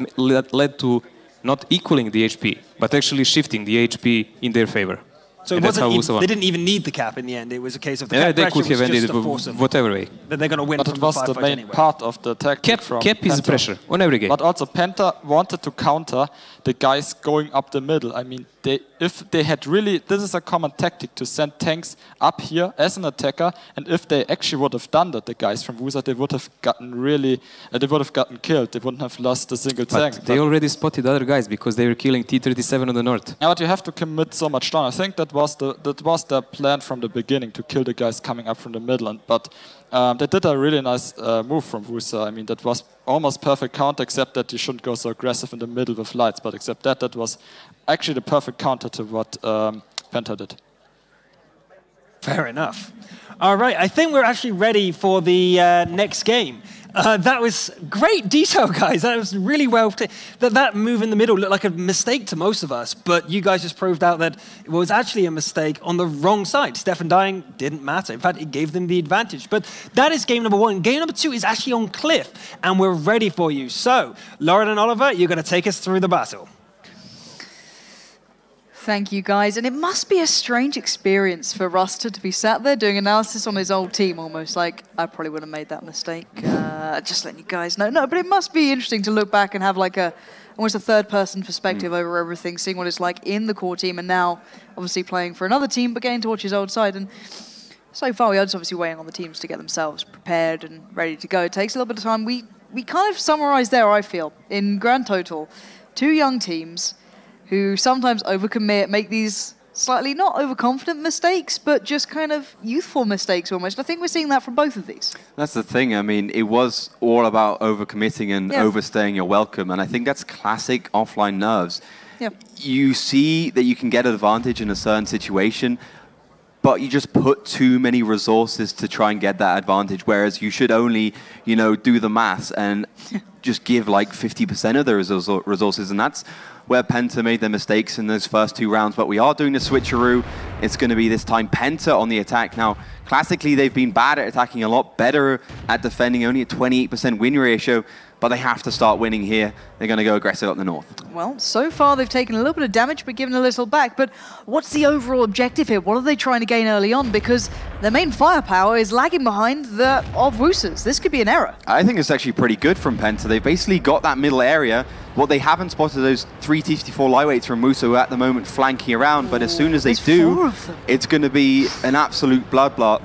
led to not equaling the HP, but actually shifting the HP in their favor. So it wasn't even, they didn't even need the cap in the end. It was a case of the cap they could have ended it whatever way. That they're going to win. But it was the main anyway. part of the tactic from Cap is Penta. pressure on every game. But also Penta wanted to counter the guys going up the middle. I mean, if they had really, this is a common tactic to send tanks up here as an attacker, and if they actually would have done that, the guys from WUSA, they would have gotten really, they would have gotten killed. They wouldn't have lost a single tank. They already spotted other guys because they were killing T-37 on the north. Yeah, but you have to commit so much down. I think that was the plan from the beginning, to kill the guys coming up from the middle. But they did a really nice move from WUSA. I mean, that was almost perfect counter, except that you shouldn't go so aggressive in the middle with lights. But except that was actually the perfect counter to what Penta did. Fair enough. All right, I think we're actually ready for the next game. That was great detail, guys. That was really well. That move in the middle looked like a mistake to most of us, but you guys just proved out that it was actually a mistake on the wrong side. Stefan dying didn't matter. In fact, it gave them the advantage. But that is game number one. Game number two is actually on Cliff, and we're ready for you. So, Lauren and Oliver, you're going to take us through the battle. Thank you, guys. And it must be a strange experience for Ruster to be sat there doing analysis on his old team, almost like, I probably would have made that mistake. Just letting you guys know. No, but it must be interesting to look back and have like almost a third-person perspective over everything, seeing what it's like in the core team, and now obviously playing for another team, but getting to watch his old side. And so far, we are just obviously waiting on the teams to get themselves prepared and ready to go. It takes a little bit of time. We kind of summarized there, I feel, in grand total, two young teams who sometimes overcommit, make these slightly not overconfident mistakes, but just kind of youthful mistakes almost. I think we're seeing that from both of these. That's the thing. I mean, it was all about overcommitting and overstaying your welcome, and I think that's classic offline nerves. Yeah. You see that you can get an advantage in a certain situation, but you just put too many resources to try and get that advantage, whereas you should only, you know, do the maths and just give like 50% of the resources, and that's where Penta made their mistakes in those first two rounds. But we are doing the switcheroo. It's going to be this time Penta on the attack. Now, classically, they've been bad at attacking, a lot better at defending, only a 28% win ratio. but they have to start winning here. They're going to go aggressive up the north. Well, so far they've taken a little bit of damage, but given a little back. But what's the overall objective here? What are they trying to gain early on? Because their main firepower is lagging behind the of WUSA's. This could be an error. I think it's actually pretty good from Penta. They've basically got that middle area. What they haven't spotted those 3 T54 lightweights from WUSA who are at the moment flanking around, but as soon as they do, it's going to be an absolute bloodbath.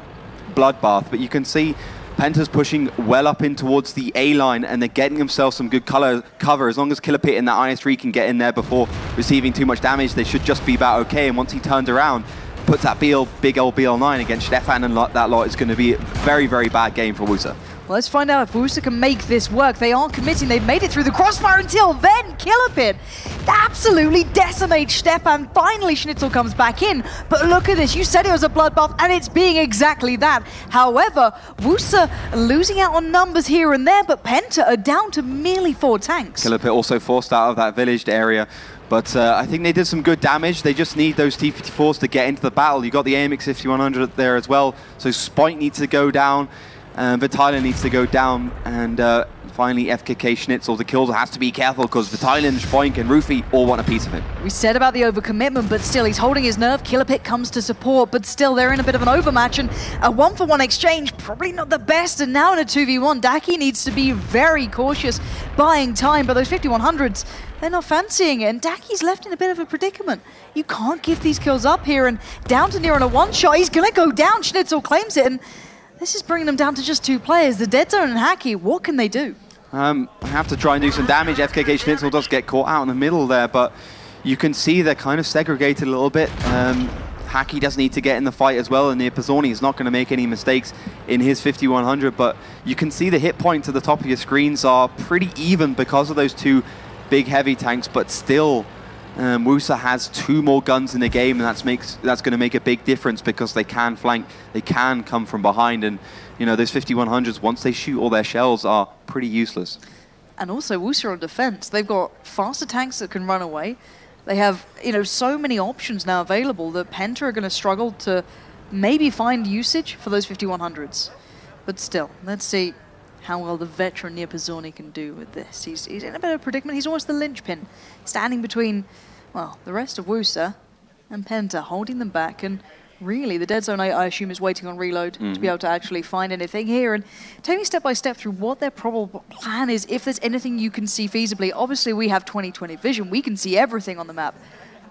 But you can see Penta's pushing well up in towards the A line, and they're getting themselves some good cover. As long as Killer Pit and that IS3 can get in there before receiving too much damage, they should just be about okay. And once he turns around, puts that big old BL9 against Stefan and that lot, it's going to be a very, very bad game for WUSA. Well, let's find out if WUSA can make this work. They are committing. They've made it through the crossfire until then. Killer Pit absolutely decimates Stefan. Finally, Schnitzel comes back in. But look at this. You said it was a bloodbath, and it's being exactly that. However, WUSA losing out on numbers here and there, but Penta are down to merely 4 tanks. Killer Pit also forced out of that villaged area. But I think they did some good damage. They just need those T-54s to get into the battle. You got the AMX 5100 there as well. So Spike needs to go down. Vitalia needs to go down, and finally FKK Schnitzel. The kills has to be careful because Vitalia, Spoink and Roofy all want a piece of him. We said about the overcommitment, but still he's holding his nerve. Killer Pit comes to support, but still they're in a bit of an overmatch, and a 1-for-1 exchange, probably not the best. And now in a 2v1, Daki needs to be very cautious, buying time, but those 5100s, they're not fancying it, and Daki's left in a bit of a predicament. You can't give these kills up here, and down to near on a one-shot. He's gonna go down, Schnitzel claims it, and this is bringing them down to just 2 players. The Dead Zone and Hacky, what can they do? I have to try and do some damage. FKK Schnitzel does get caught out in the middle there, but you can see they're kind of segregated a little bit. Hacky does need to get in the fight as well, and Pizzoni is not going to make any mistakes in his 5100, but you can see the hit points at the top of your screens are pretty even because of those 2 big heavy tanks, but still WUSA has 2 more guns in the game, and that's going to make a big difference because they can flank, they can come from behind, and you know those 5100s, once they shoot all their shells, are pretty useless. And also WUSA on defense, they've got faster tanks that can run away. They have so many options now available that Penta are going to struggle to maybe find usage for those 5100s. But still, let's see how well the veteran Pizzoni can do with this. He's in a bit of a predicament. He's almost the linchpin, standing between, well, the rest of WUSA and Penta, holding them back. And really, the Dead Zone, I assume, is waiting on reload to be able to actually find anything here. And take me step by step through what their probable plan is, if there's anything you can see feasibly. Obviously, we have 20/20 vision. We can see everything on the map.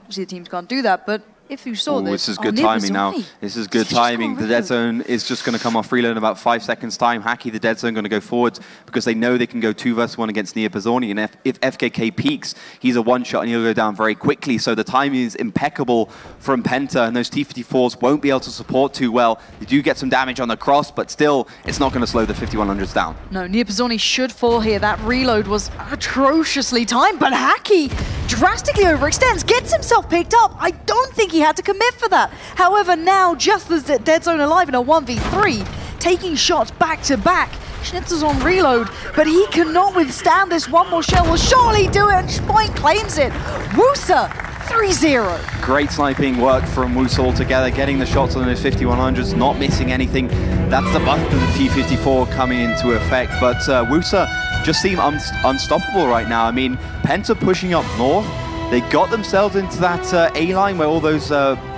Obviously, the teams can't do that, but if you saw this... This is good timing now. This is good timing. The Dead Zone is just going to come off reload in about 5 seconds time. Hacky, the Dead Zone, going to go forwards because they know they can go 2 versus 1 against Pizzoni. And if FKK peaks, he's a one-shot and he'll go down very quickly. So the timing is impeccable from Penta, and those T-54s won't be able to support too well. They do get some damage on the cross, but still, it's not going to slow the 5100s down. No, Pizzoni should fall here. That reload was atrociously timed, but Hacky drastically overextends, gets himself picked up. I don't think he had to commit for that. However, now, just as the Dead Zone alive in a 1v3, taking shots back to back. Schnitzel's on reload, but he cannot withstand this. One more shell will surely do it, and Spoink claims it. WUSA 3-0. Great sniping work from WUSA altogether, getting the shots on those 5100s, not missing anything. That's the buff to the T-54 coming into effect, but WUSA just seem unstoppable right now. I mean, Penta pushing up north. They got themselves into that A-line where all those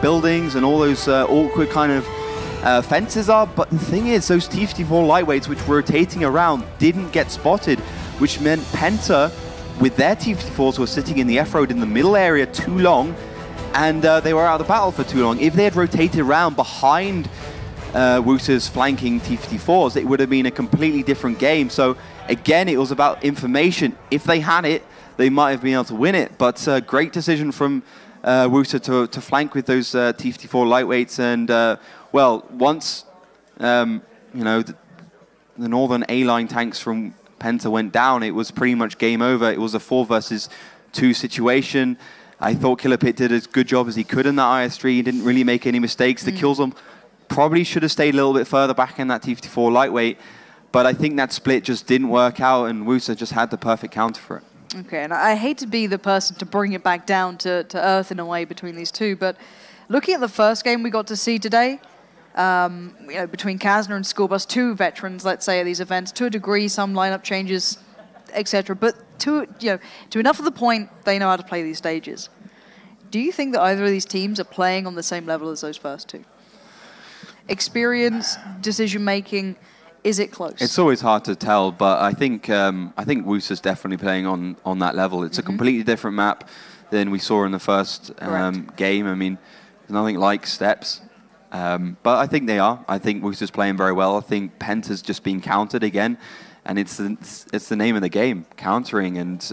buildings and all those awkward kind of fences are, but the thing is, those T-54 lightweights which were rotating around didn't get spotted, which meant Penta, with their T-54s, were sitting in the F-road in the middle area too long, and they were out of the battle for too long. If they had rotated around behind WUSA's flanking T-54s, it would have been a completely different game. So again, it was about information. If they had it, they might have been able to win it, but great decision from WUSA to flank with those T-54 lightweights. And well, once the northern A-line tanks from Penta went down, it was pretty much game over. It was a 4 versus 2 situation. I thought Killer Pit did as good job as he could in that IS3. He didn't really make any mistakes. The kills on probably should have stayed a little bit further back in that T-54 lightweight, but I think that split just didn't work out, and WUSA just had the perfect counter for it. Okay, and I hate to be the person to bring it back down to earth in a way between these two, but looking at the first game we got to see today, between Kasner and Schoolbus, 2 veterans, let's say, at these events, to a degree, some lineup changes, etc. But to enough of the point, they know how to play these stages. Do you think that either of these teams are playing on the same level as those first two? Experience, decision making, is it close? It's always hard to tell, but I think WUSA's definitely playing on that level. It's a completely different map than we saw in the first game. I mean, there's nothing like steps. But I think they are. I think WUSA's playing very well. I think Penta's just been countered again. And it's the name of the game, countering. And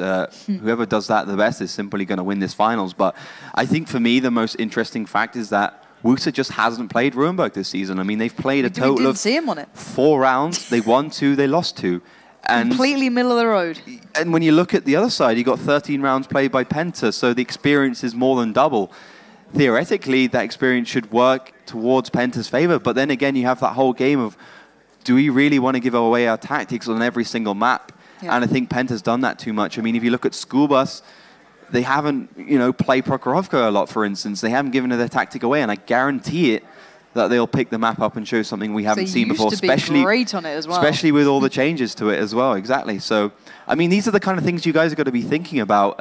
whoever does that the best is simply going to win this finals. But I think for me, the most interesting fact is that WUSA just hasn't played Ruinberg this season. I mean, they've played a total of 4 rounds. They won 2, they lost 2. And completely middle of the road. And when you look at the other side, you got 13 rounds played by Penta, so the experience is more than double. Theoretically, that experience should work towards Penta's favor, but then again, you have that whole game of, do we really want to give away our tactics on every single map? Yeah. And I think Penta's done that too much. I mean, if you look at School Bus, they haven't, played Prokhorovka a lot, for instance. They haven't given their tactic away, and I guarantee it that they'll pick the map up and show something we haven't seen before. Especially great on it as well. Especially with all the changes to it as well, exactly. So, I mean, these are the kind of things you guys have got to be thinking about.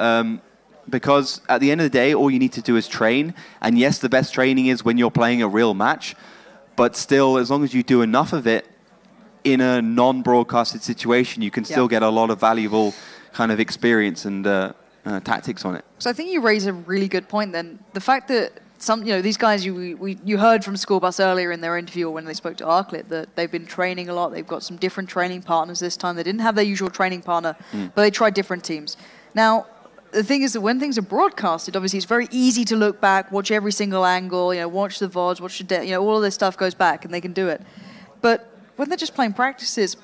Because at the end of the day, all you need to do is train. And yes, the best training is when you're playing a real match. But still, as long as you do enough of it in a non-broadcasted situation, you can still get a lot of valuable kind of experience and tactics on it. So I think you raise a really good point then. The fact that these guys, you heard from School Bus earlier in their interview when they spoke to Arclit that they've been training a lot. They've got some different training partners this time. They didn't have their usual training partner, but they tried different teams. Now, the thing is that when things are broadcasted, obviously it's very easy to look back, watch every single angle, watch the VODs, watch the all of this stuff goes back and they can do it. But when they're just playing practices,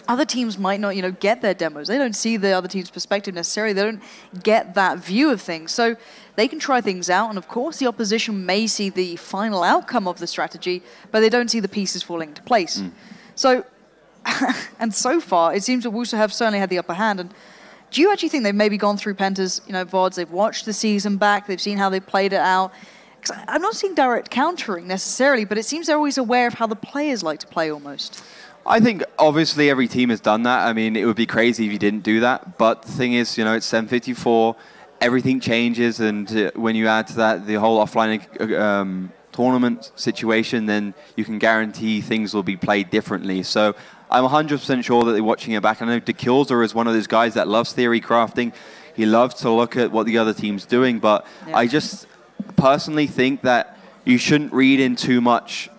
other teams might not, get their demos. They don't see the other team's perspective necessarily. They don't get that view of things. So they can try things out, and of course the opposition may see the final outcome of the strategy, but they don't see the pieces falling into place. So, and so far, it seems that WUSA have certainly had the upper hand. And do you actually think they've maybe gone through Penta's, VODs, they've watched the season back, they've seen how they played it out? 'Cause I'm not seeing direct countering necessarily, but it seems they're always aware of how the players like to play almost. I think obviously every team has done that. I mean, it would be crazy if you didn't do that. But the thing is, it's 754, everything changes, and when you add to that the whole offline tournament situation, then you can guarantee things will be played differently. So I'm 100% sure that they're watching it back. I know DeKilzer is one of those guys that loves theory crafting. He loves to look at what the other team's doing, but I just personally think that you shouldn't read in too much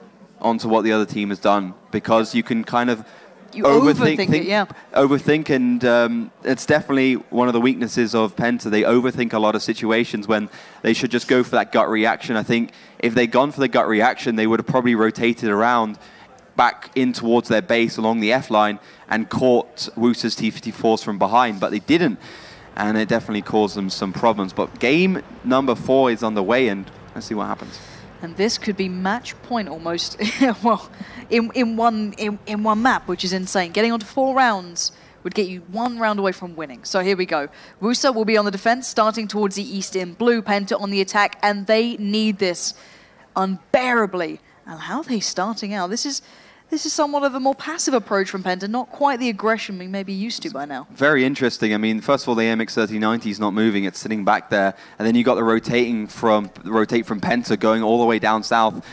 onto what the other team has done, because you can kind of overthink, and it's definitely one of the weaknesses of Penta. They overthink a lot of situations when they should just go for that gut reaction. I think if they'd gone for the gut reaction, they would have probably rotated around back in towards their base along the F line and caught WUSA's T-54s from behind, but they didn't, and it definitely caused them some problems. But game number 4 is on the way, and let's see what happens. And this could be match point almost, well, in one map, which is insane. Getting onto 4 rounds would get you 1 round away from winning. So here we go. WUSA will be on the defense, starting towards the east in blue. Penta on the attack, and they need this unbearably. And how are they starting out? This is somewhat of a more passive approach from Penta, not quite the aggression we may be used to by now. Very interesting. I mean, first of all, the MX-3090 is not moving; it's sitting back there, and then you got the rotate from Penta going all the way down south,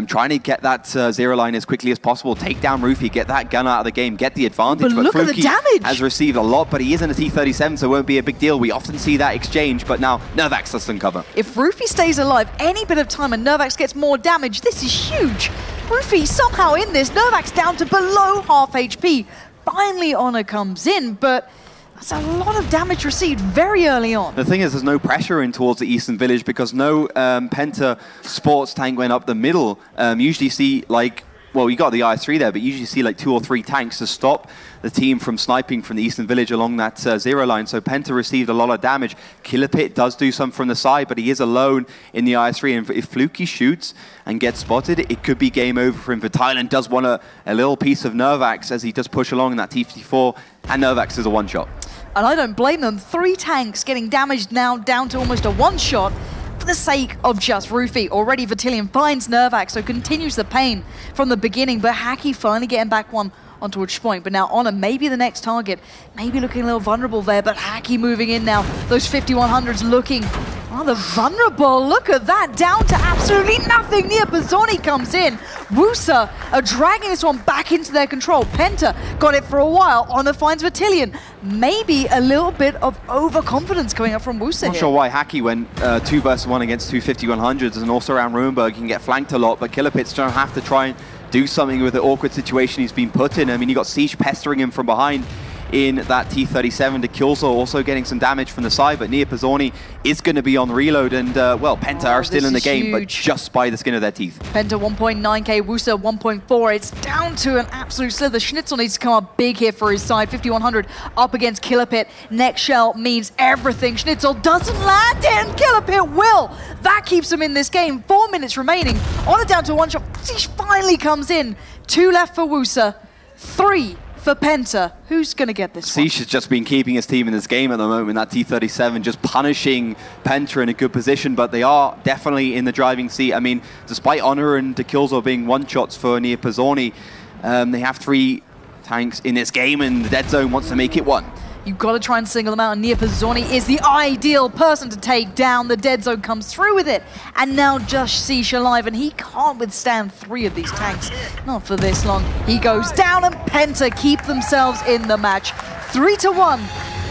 trying to get that zero line as quickly as possible, take down Roofy, get that gun out of the game, get the advantage. But look at the damage! Has received a lot, but he is in a T-37, so it won't be a big deal. We often see that exchange, but now Nervax doesn't cover. If Roofy stays alive any bit of time and Nervax gets more damage, this is huge. Roofy somehow in this. Nervax down to below half HP. Finally, Honor comes in, but that's a lot of damage received very early on. The thing is, there's no pressure in towards the eastern village because no Penta sports tank went up the middle. Usually see like, well, you got the IS-3 there, but usually see like 2 or 3 tanks to stop the team from sniping from the eastern village along that zero line. So Penta received a lot of damage. Killer Pit does do some from the side, but he is alone in the IS-3. And if Fluky shoots and gets spotted, it could be game over for him. For Thailand does want a little piece of Nervax as he does push along in that T-54, and Nervax is a one-shot. And I don't blame them. 3 tanks getting damaged now down to almost a one-shot for the sake of just Roofy. Already Vertilion finds Nervax, so continues the pain from the beginning, but Hacky finally getting back one on towards Point. But now Honor, maybe the next target, maybe looking a little vulnerable there, but Hacky moving in now. Those 5100s looking rather vulnerable. Look at that, down to absolutely nothing. Nia Bazzoni comes in. WUSA are dragging this one back into their control. Penta got it for a while. Honor finds Vertillion. Maybe a little bit of overconfidence coming up from WUSA Not here. sure why Hacky went 2 versus 1 against 2 5100s, and also around Ruinberg he can get flanked a lot, but Killerpit's going to have to try and do something with the awkward situation he's been put in. I mean, you got Siege pestering him from behind in that T-37. De Kyulzo also getting some damage from the side, but Nia Bazzoni is going to be on reload, and well, Penta are still in the game, but just by the skin of their teeth. Penta 1.9k, WUSA 1.4. It's down to an absolute slither. Schnitzel needs to come up big here for his side. 5100 up against Killerpit. Next shell means everything. Schnitzel doesn't land in. Killerpit will. That keeps him in this game. 4 minutes remaining. On it down to one shot. Siege finally comes in. 2 left for WUSA. 3 for Penta. Who's going to get this one? Siege has just been keeping his team in this game at the moment. That T-37 just punishing Penta in a good position, but they are definitely in the driving seat. I mean, despite Honor and De Kyulzo being one-shots for Nia Bazzoni, they have 3 tanks in this game, and the Dead Zone wants to make it 1. You've got to try and single them out, and Nia Bazzoni is the ideal person to take down. The Dead Zone comes through with it, and now just Siege alive, and he can't withstand 3 of these tanks. Not for this long. He goes down, and Penta keep themselves in the match. 3-1.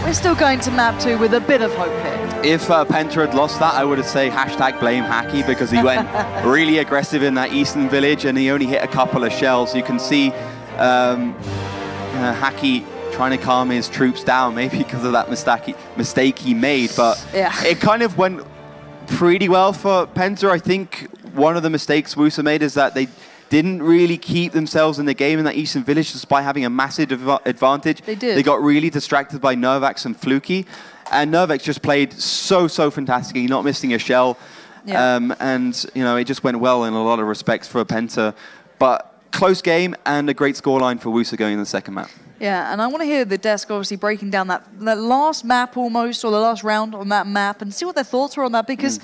We're still going to map 2 with a bit of hope here. If Penta had lost that, I would have said #blame Hacky, because he went really aggressive in that eastern village, and he only hit a couple of shells. You can see Hacky trying to calm his troops down, maybe because of that mistake he made, but it kind of went pretty well for Penta. I think one of the mistakes WUSA made is that they didn't really keep themselves in the game in that eastern village despite having a massive advantage. They did. They got really distracted by Nervax and Fluky, and Nervax just played so fantastically, not missing a shell, and you know, it just went well in a lot of respects for Penta, but close game and a great scoreline for WUSA going in the second map. Yeah, and I want to hear the desk obviously breaking down that last map almost, or the last round on that map, and see what their thoughts were on that, because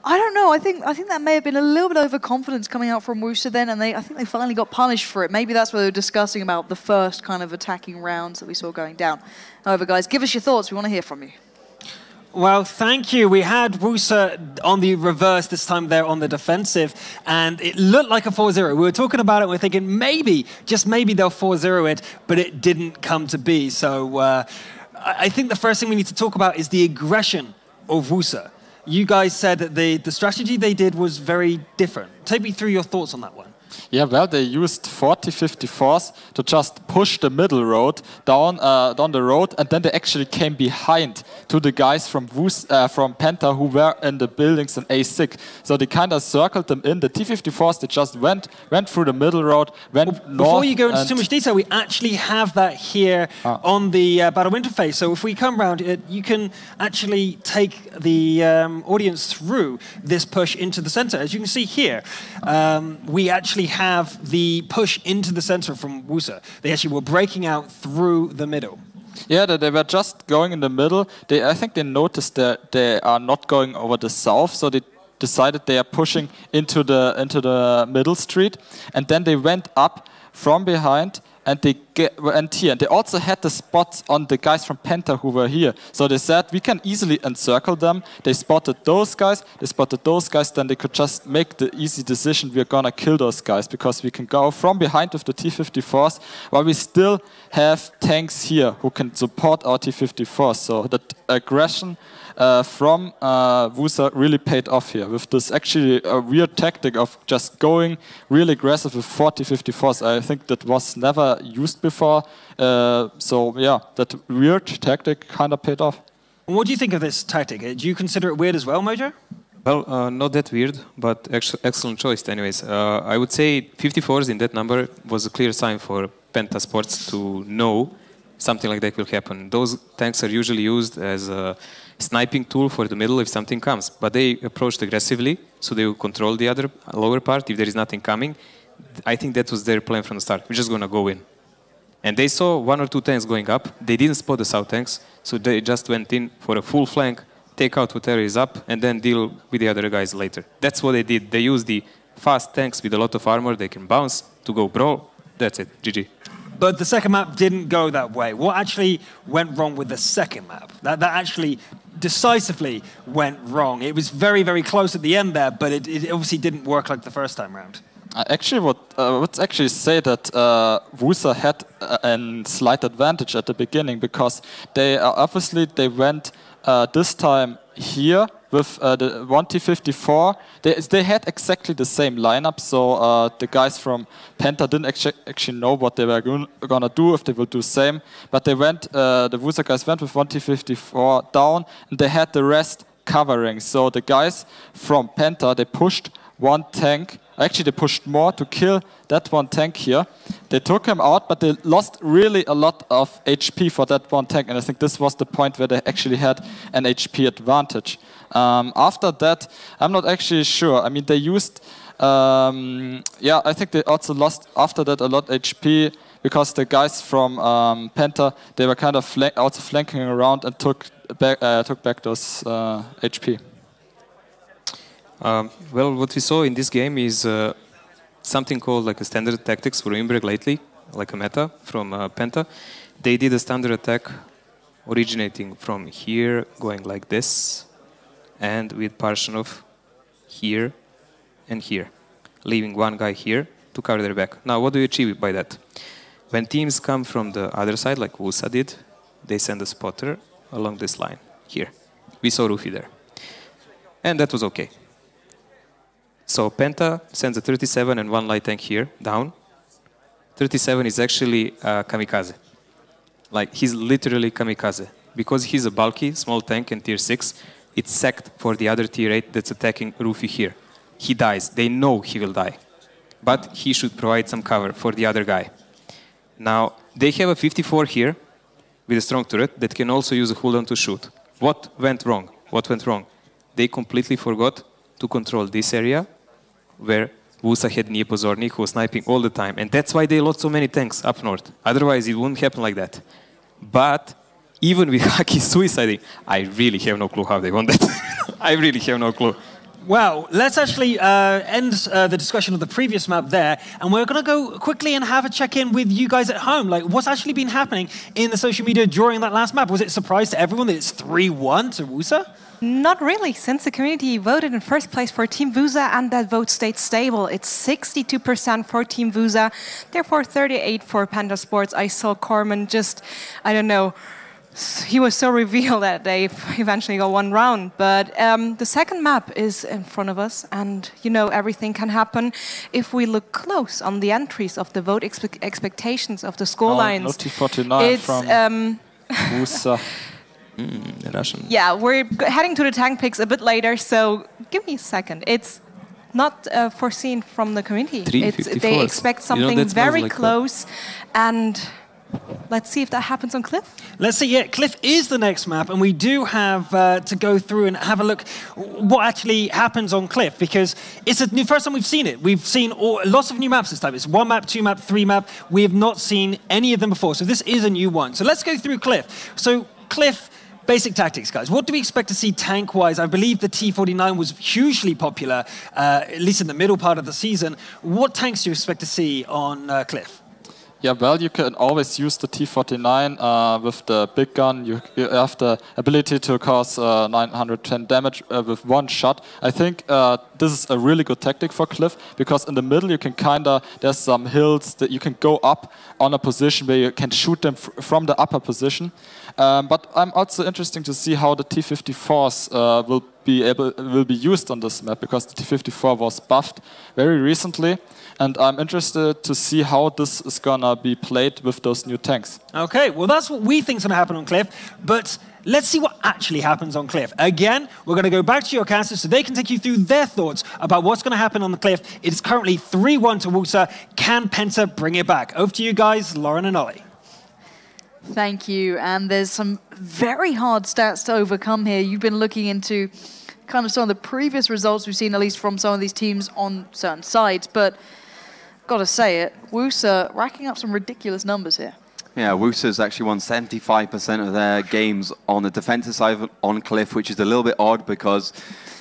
I don't know, I think that may have been a little bit overconfidence coming out from WUSA then, and I think they finally got punished for it. Maybe that's what they were discussing about the first kind of attacking rounds that we saw going down. However, guys, give us your thoughts. We want to hear from you. Well, thank you. We had WUSA on the reverse this time. They're on the defensive, and it looked like a 4-0. We were talking about it, and we we're thinking maybe, just maybe they'll 4-0 it, but it didn't come to be. So I think the first thing we need to talk about is the aggression of WUSA. You guys said that the strategy they did was very different. Take me through your thoughts on that one. Yeah, well, they used 40-54s to just push the middle road down the road, and then they actually came behind to the guys from Penta who were in the buildings in A6. So they kind of circled them in. The T-54s, they just went through the middle road, north. Before you go into too much detail, we actually have that here on the battle interface. So if we come around, you can actually take the audience through this push into the center. As you can see here, we actually have the push into the center from WUSA. They actually were breaking out through the middle. Yeah, they were just going in the middle. I think they noticed that they are not going over the south, so they decided they are pushing into the middle street, and then they went up from behind, and they went here. And they also had the spots on the guys from Penta who were here. So they said, we can easily encircle them. They spotted those guys, then they could just make the easy decision, we're gonna kill those guys, because we can go from behind with the T-54s, while we still have tanks here who can support our T-54s. So that aggression from WUSA really paid off here, with this actually a weird tactic of just going really aggressive with 40-54s. I think that was never used before. So yeah, that weird tactic kind of paid off. What do you think of this tactic? Do you consider it weird as well, Mojo? Well, not that weird, but excellent choice anyways. I would say 54s in that number was a clear sign for Penta Sports to know something like that will happen. Those tanks are usually used as a sniping tool for the middle if something comes, but they approached aggressively, so they will control the other lower part if there is nothing coming. I think that was their plan from the start. We're just going to go in. And they saw 1 or 2 tanks going up. They didn't spot the south tanks, so they just went in for a full flank, take out whatever is up, and then deal with the other guys later. That's what they did. They used the fast tanks with a lot of armor. They can bounce to go brawl. That's it. GG. But the second map didn't go that way. What actually went wrong with the second map? That actually decisively went wrong. It was very, very close at the end there, but it obviously didn't work like the first time round. I actually would actually say that WUSA had a slight advantage at the beginning, because they obviously they went this time here with the 1T54. They had exactly the same lineup, so the guys from Penta didn't actually know what they were gonna do, if they will do same. But they went, the WUSA guys went with 1T54 down, and they had the rest covering. So the guys from Penta, they pushed one tank. Actually, they pushed more to kill that one tank here. They took him out, but they lost really a lot of HP for that one tank. And I think this was the point where they actually had an HP advantage. After that, I'm not actually sure. I mean, they used, yeah, I think they also lost after that a lot HP, because the guys from Penta, they were kind of also flanking around and took back those HP. Well, what we saw in this game is something called like a standard tactics for Ruinberg lately, like a meta from Penta. They did a standard attack originating from here, going like this, and with Parshanov here and here, leaving one guy here to cover their back. Now, what do you achieve by that? When teams come from the other side, like WUSA did, they send a spotter along this line here. We saw Rufi there. And that was okay. So Penta sends a 37 and one light tank here, down. 37 is actually kamikaze. Like, he's literally kamikaze. Because he's a bulky, small tank and tier 6, it's sacked for the other tier 8 that's attacking Rufi here. He dies. They know he will die. But he should provide some cover for the other guy. Now, they have a 54 here with a strong turret that can also use a cooldown to shoot. What went wrong? What went wrong? They completely forgot to control this area where WUSA had Niepozornik, who was sniping all the time. And that's why they lost so many tanks up north. Otherwise, it wouldn't happen like that. But even with Haki suiciding, I really have no clue how they won that. I really have no clue. Well, let's actually end the discussion of the previous map there, and we're going to go quickly and have a check-in with you guys at home. Like, what's actually been happening in the social media during that last map? Was it a surprise to everyone that it's 3-1 to WUSA? Not really, since the community voted in first place for Team WUSA and that vote stayed stable. It's 62% for Team WUSA, therefore 38% for Penta Sports. I saw Corman just, I don't know, he was so revealed that they eventually got one round. But the second map is in front of us, and you know, everything can happen if we look close on the entries of the vote expectations of the scorelines. No T49 from WUSA. Russian. Yeah, we're heading to the tank picks a bit later, so give me a second. It's not foreseen from the community. They expect something very like close, and let's see if that happens on Cliff. Let's see, yeah, Cliff is the next map, and we do have to go through and have a look what actually happens on Cliff, because it's the first time we've seen it. We've seen lots of new maps this time. It's 1 map, 2 map, 3 map. We have not seen any of them before, so this is a new one. So let's go through Cliff. So Cliff, basic tactics, guys. What do we expect to see tank-wise? I believe the T49 was hugely popular, at least in the middle part of the season. What tanks do you expect to see on Cliff? Yeah, well, you can always use the T49 with the big gun. You have the ability to cause 910 damage with one shot. I think this is a really good tactic for Cliff, because in the middle you can there's some hills that you can go up on a position where you can shoot them from the upper position. But I'm also interested to see how the T54s will be used on this map, because the T54 was buffed very recently. And I'm interested to see how this is gonna be played with those new tanks. Okay, well that's what we think is gonna happen on Cliff, but let's see what actually happens on Cliff. Again, we're gonna go back to your casters so they can take you through their thoughts about what's gonna happen on the Cliff. It is currently 3-1 to WUSA. Can Penta bring it back? Over to you guys, Lauren and Ollie. Thank you, and there's some very hard stats to overcome here. You've been looking into kind of some of the previous results we've seen, at least from some of these teams on certain sides, but gotta say it, WUSA racking up some ridiculous numbers here. Yeah, WUSA's actually won 75% of their games on the defensive side on Cliff, which is a little bit odd because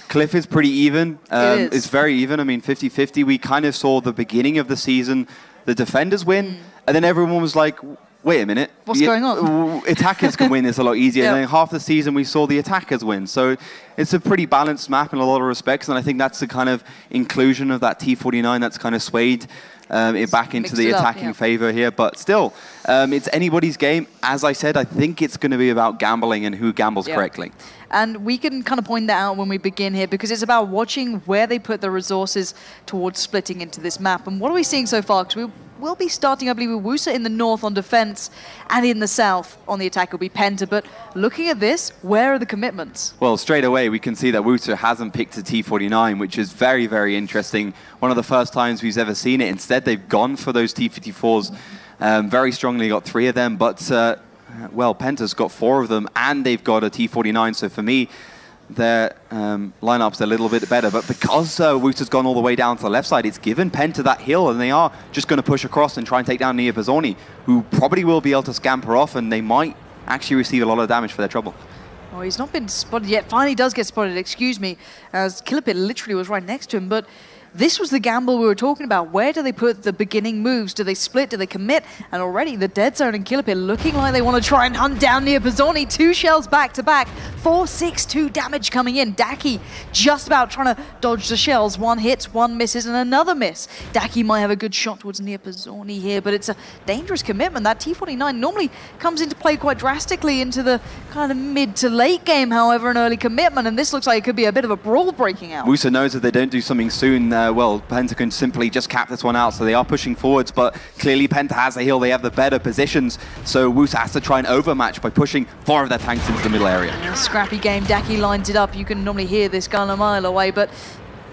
Cliff is pretty even. It's very even. I mean, 50-50. We kind of saw the beginning of the season, the defenders win, And then everyone was like, wait a minute. What's going on? Attackers can win this a lot easier. Yep. And then half the season we saw the attackers win. So it's a pretty balanced map in a lot of respects. And I think that's the kind of inclusion of that T49 that's kind of swayed it back into the attacking favor here. But still, it's anybody's game. As I said, I think it's going to be about gambling and who gambles correctly. And we can kind of point that out when we begin here, because it's about watching where they put the resources towards splitting into this map. And what are we seeing so far? Because we'll be starting, I believe, with WUSA in the north on defense, and in the south on the attack will be Penta. But looking at this, where are the commitments? Well, straight away, we can see that WUSA hasn't picked a T49, which is very, very interesting. One of the first times we've ever seen it. Instead, they've gone for those T54s very strongly, got 3 of them. But, well, Penta's got 4 of them, and they've got a T49. So for me, their lineup's a little bit better. But because WUSA's gone all the way down to the left side, it's given Penta that hill, and they are just going to push across and try and take down Nia Bazzoni, who probably will be able to scamper off, and they might actually receive a lot of damage for their trouble. Oh, he's not been spotted yet. Finally does get spotted, excuse me, as Killapit literally was right next to him. But this was the gamble we were talking about. Where do they put the beginning moves? Do they split? Do they commit? And already the Dead Zone and Killapit looking like they want to try and hunt down Nia Bazzoni. 2 shells back to back. 4, 6, 2 damage coming in. Daki just about trying to dodge the shells. 1 hits, 1 misses, and another miss. Daki might have a good shot towards Nia Bazzoni here, but it's a dangerous commitment. That T49 normally comes into play quite drastically into the kind of mid to late game, however, an early commitment, and this looks like it could be a bit of a brawl breaking out. WUSA knows if they don't do something soon, well, Penta can simply just cap this one out, so they are pushing forwards, but clearly Penta has the heal, they have the better positions, so WUSA has to try and overmatch by pushing 4 of their tanks into the middle area. Scrappy game, Daki lines it up, you can normally hear this gun a mile away, but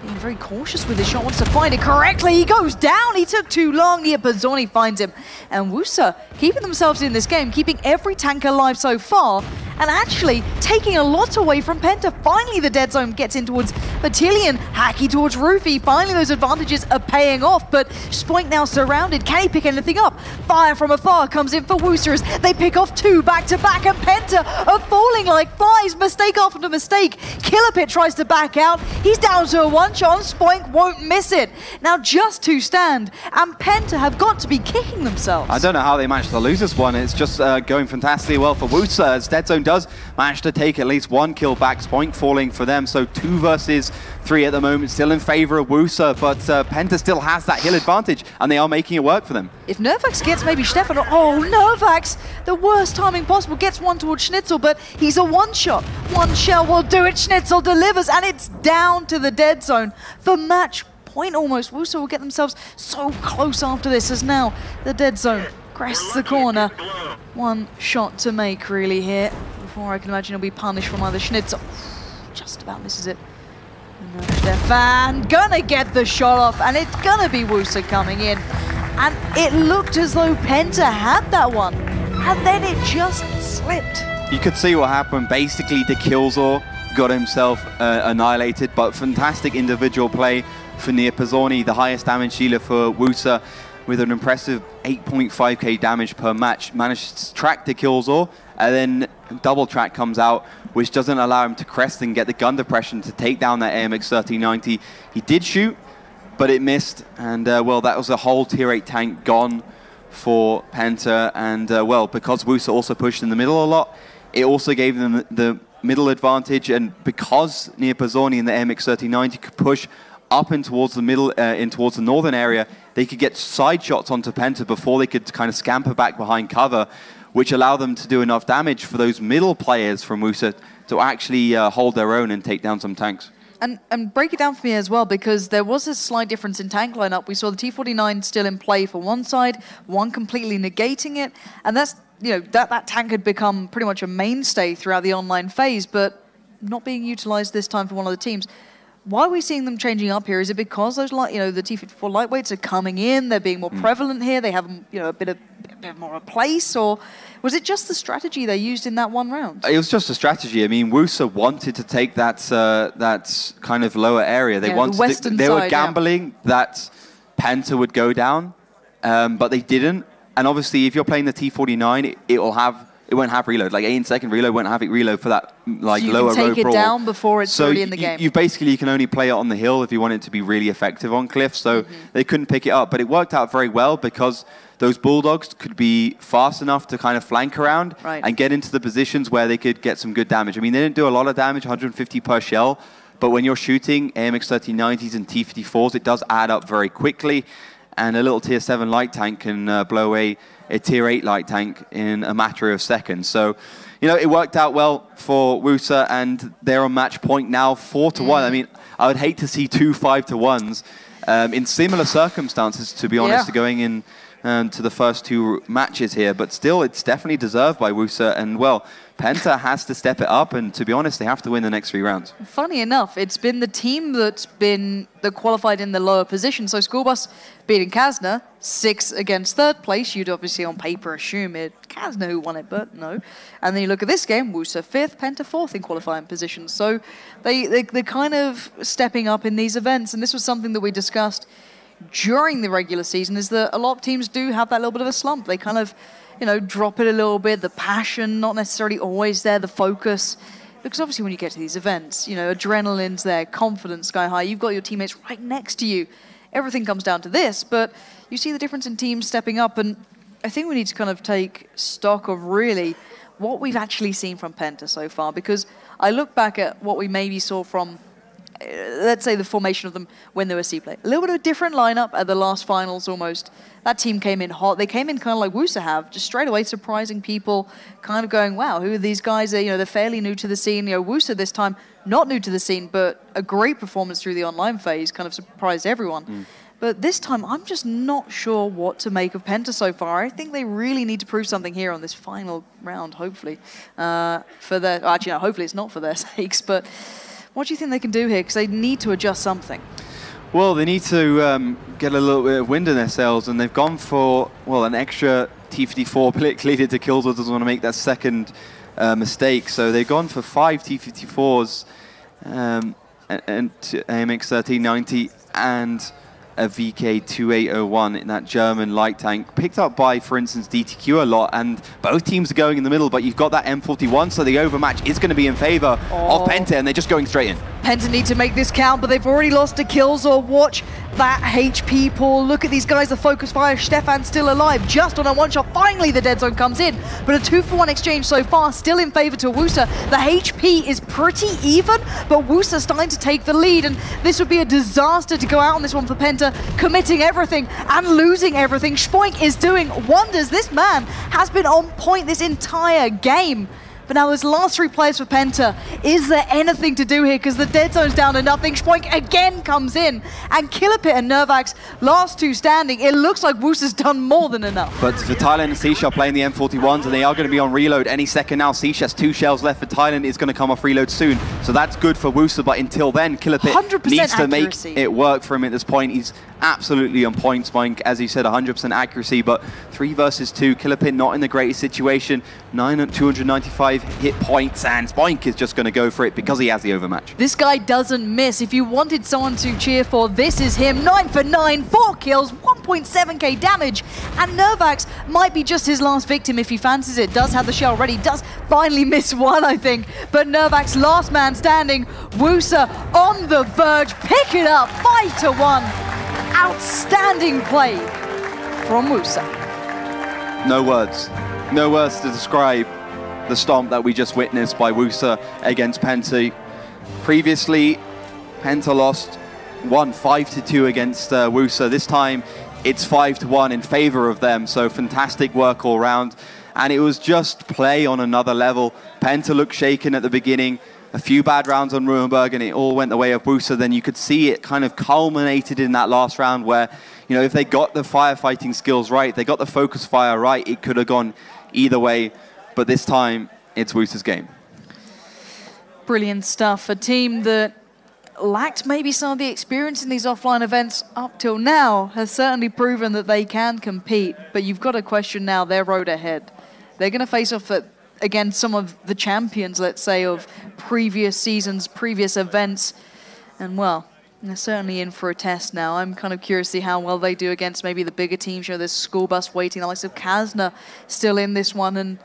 being very cautious with his shot, wants to find it correctly, he goes down, he took too long, Nia Bazzoni finds him, and WUSA keeping themselves in this game, keeping every tank alive so far, and actually taking a lot away from Penta. Finally the Dead Zone gets in towards Battalion, Hacky towards Roofy, finally those advantages are paying off, but Spoink now surrounded, can he pick anything up? Fire from afar comes in for WUSA as they pick off 2 back to back, and Penta are falling like flies, mistake after mistake. Killapit tries to back out, he's down to a 1-shot, Spoink won't miss it. Now just 2 stand, and Penta have got to be kicking themselves. I don't know how they managed to lose this one, it's just going fantastically well for WUSA, as Dead Zone does manage to take at least 1 kill back, Spoink falling for them, so 2 versus 3 at the moment, still in favor of WUSA, but Penta still has that hill advantage, and they are making it work for them. If Nervax gets maybe Stefan, oh, Nervax, the worst timing possible, gets 1 towards Schnitzel, but he's a 1-shot. 1 shell will do it, Schnitzel delivers, and it's down to the Dead Zone for match point almost. WUSA will get themselves so close after this, as now the Dead Zone crests the corner. 1 shot to make really here, before I can imagine he'll be punished from either Schnitzel. Just about misses it. And Stefan gonna get the shot off, and it's gonna be WUSA coming in. And it looked as though Penta had that one, and then it just slipped. You could see what happened. Basically, the Killzor got himself annihilated, but fantastic individual play for Nia Bazzoni, the highest damage dealer for WUSA, with an impressive 8.5k damage per match. Managed to track the Killzor, and then double track comes out, which doesn't allow him to crest and get the gun depression to take down that AMX 1390. He did shoot, but it missed, and well, that was a whole tier 8 tank gone for Penta, and well, because WUSA also pushed in the middle a lot, it also gave them the middle advantage, and because Nia Bazzoni and the AMX 1390 could push up in towards the middle, in towards the northern area, they could get side shots onto Penta before they could kind of scamper back behind cover, which allowed them to do enough damage for those middle players from WUSA to actually hold their own and take down some tanks. And break it down for me as well, because there was a slight difference in tank lineup. We saw the T49 still in play for one side, one completely negating it, and that's, you know, that tank had become pretty much a mainstay throughout the online phase, but not being utilized this time for one of the teams. Why are we seeing them changing up here? Is it because those, you know, the T54 lightweights are coming in, they're being more prevalent here, they have, you know, a bit more of a place, or was it just the strategy they used in that one round? It was just a strategy. I mean, WUSA wanted to take that that kind of lower area. They wanted the western they side, were gambling that Penta would go down, but they didn't. And obviously, if you're playing the T49, it will it won't have reload. Like 8-second reload won't have it reload for that like so you lower can row take brawl. it down before it's already in the game. You basically can only play it on the hill if you want it to be really effective on Cliff. So they couldn't pick it up, but it worked out very well because those Bulldogs could be fast enough to kind of flank around and get into the positions where they could get some good damage. I mean, they didn't do a lot of damage, 150 per shell, but when you're shooting AMX 1390s and T54s, it does add up very quickly, and a little tier 7 light tank can blow away a tier 8 light tank in a matter of seconds. So, you know, it worked out well for WUSA, and they're on match point now, 4-1. I mean, I would hate to see 2 5-1s in similar circumstances, to be honest, to going in to the first 2 matches here, but still, it's definitely deserved by WUSA, and well, Penta has to step it up, and to be honest, they have to win the next 3 rounds. Funny enough, it's been the team that qualified in the lower position. So Schoolbus beating Kazna, 6 against 3rd place. You'd obviously on paper assume it Kazna who won it, but no. And then you look at this game, WUSA 5th, Penta 4th in qualifying positions. So they're kind of stepping up in these events, and this was something that we discussed during the regular season, is that a lot of teams do have that little bit of a slump. They kind of, you know, drop it a little bit, the passion not necessarily always there, the focus. Because obviously when you get to these events, you know, adrenaline's there, confidence sky high, you've got your teammates right next to you. Everything comes down to this, but you see the difference in teams stepping up, and I think we need to kind of take stock of really what we've actually seen from Penta so far, because I look back at what we maybe saw from let's say the formation of them when they were C-Play. A little bit of a different lineup at the last finals almost. That team came in hot. They came in kind of like WUSA have, just straight away surprising people, kind of going, wow, who are these guys? They're fairly new to the scene. WUSA this time, not new to the scene, but a great performance through the online phase, kind of surprised everyone. But this time, I'm just not sure what to make of Penta so far. I think they really need to prove something here on this final round, hopefully. For their, actually, no, hopefully it's not for their sakes, but what do you think they can do here? Because they need to adjust something. Well, they need to get a little bit of wind in their sails, and they've gone for, well, an extra T54. Clearly, to Killzor doesn't want to make that second mistake, so they've gone for 5 T54s and AMX 1390 and a VK2801 in that German light tank, picked up by, for instance, DTQ a lot, and both teams are going in the middle, but you've got that M41, so the overmatch is going to be in favor of Penta, and they're just going straight in. Penta need to make this count, but they've already lost to Killzor. Watch that HP pool. Look at these guys, the focus fire. Stefan's still alive, just on a one-shot. Finally, the dead zone comes in, but a 2-for-1 exchange so far, still in favor to WUSA. The HP is pretty even, but WUSA starting to take the lead, and this would be a disaster to go out on this one for Penta, committing everything and losing everything. Spoink is doing wonders. This man has been on point this entire game. But now those last 3 players for Penta, is there anything to do here? Because the dead zone's down to nothing. Spoink again comes in. And Killerpit and Nervax, last 2 standing. It looks like WUSA's done more than enough. But for Thailand and Sisha playing the M41s, and they are going to be on reload any second now. Sisha has 2 shells left for Thailand. It's going to come off reload soon. So that's good for WUSA, but until then, Killerpit needs to make it work for him at this point. He's absolutely on point, Spoink. As you said, 100% accuracy, but 3 versus 2. Killerpit not in the greatest situation. 295 hit points, and Spoink is just going to go for it because he has the overmatch. This guy doesn't miss. If you wanted someone to cheer for, this is him. 9 for 9, 4 kills, 1.7k damage, and Nervax might be just his last victim if he fancies it. Does have the shell ready, does finally miss one, I think, but Nervax last man standing. WUSA on the verge, pick it up, 5-1. Outstanding play from WUSA. No words. No words to describe the stomp that we just witnessed by WUSA against Penta. Previously, Penta lost 5-2 against WUSA. This time, it's 5-1 in favor of them, so fantastic work all round. And it was just play on another level. Penta looked shaken at the beginning, a few bad rounds on Ruinberg, and it all went the way of WUSA. Then you could see it kind of culminated in that last round where, you know, if they got the firefighting skills right, they got the focus fire right, it could have gone either way. But this time, it's WUSA's game. Brilliant stuff. A team that lacked maybe some of the experience in these offline events up till now has certainly proven that they can compete. But you've got to question now their road ahead. They're going to face off against some of the champions, let's say, of previous seasons, previous events. And, well, they're certainly in for a test now. I'm kind of curious to see how well they do against maybe the bigger teams. You know, there's School Bus waiting, the likes of Kazna still in this one. And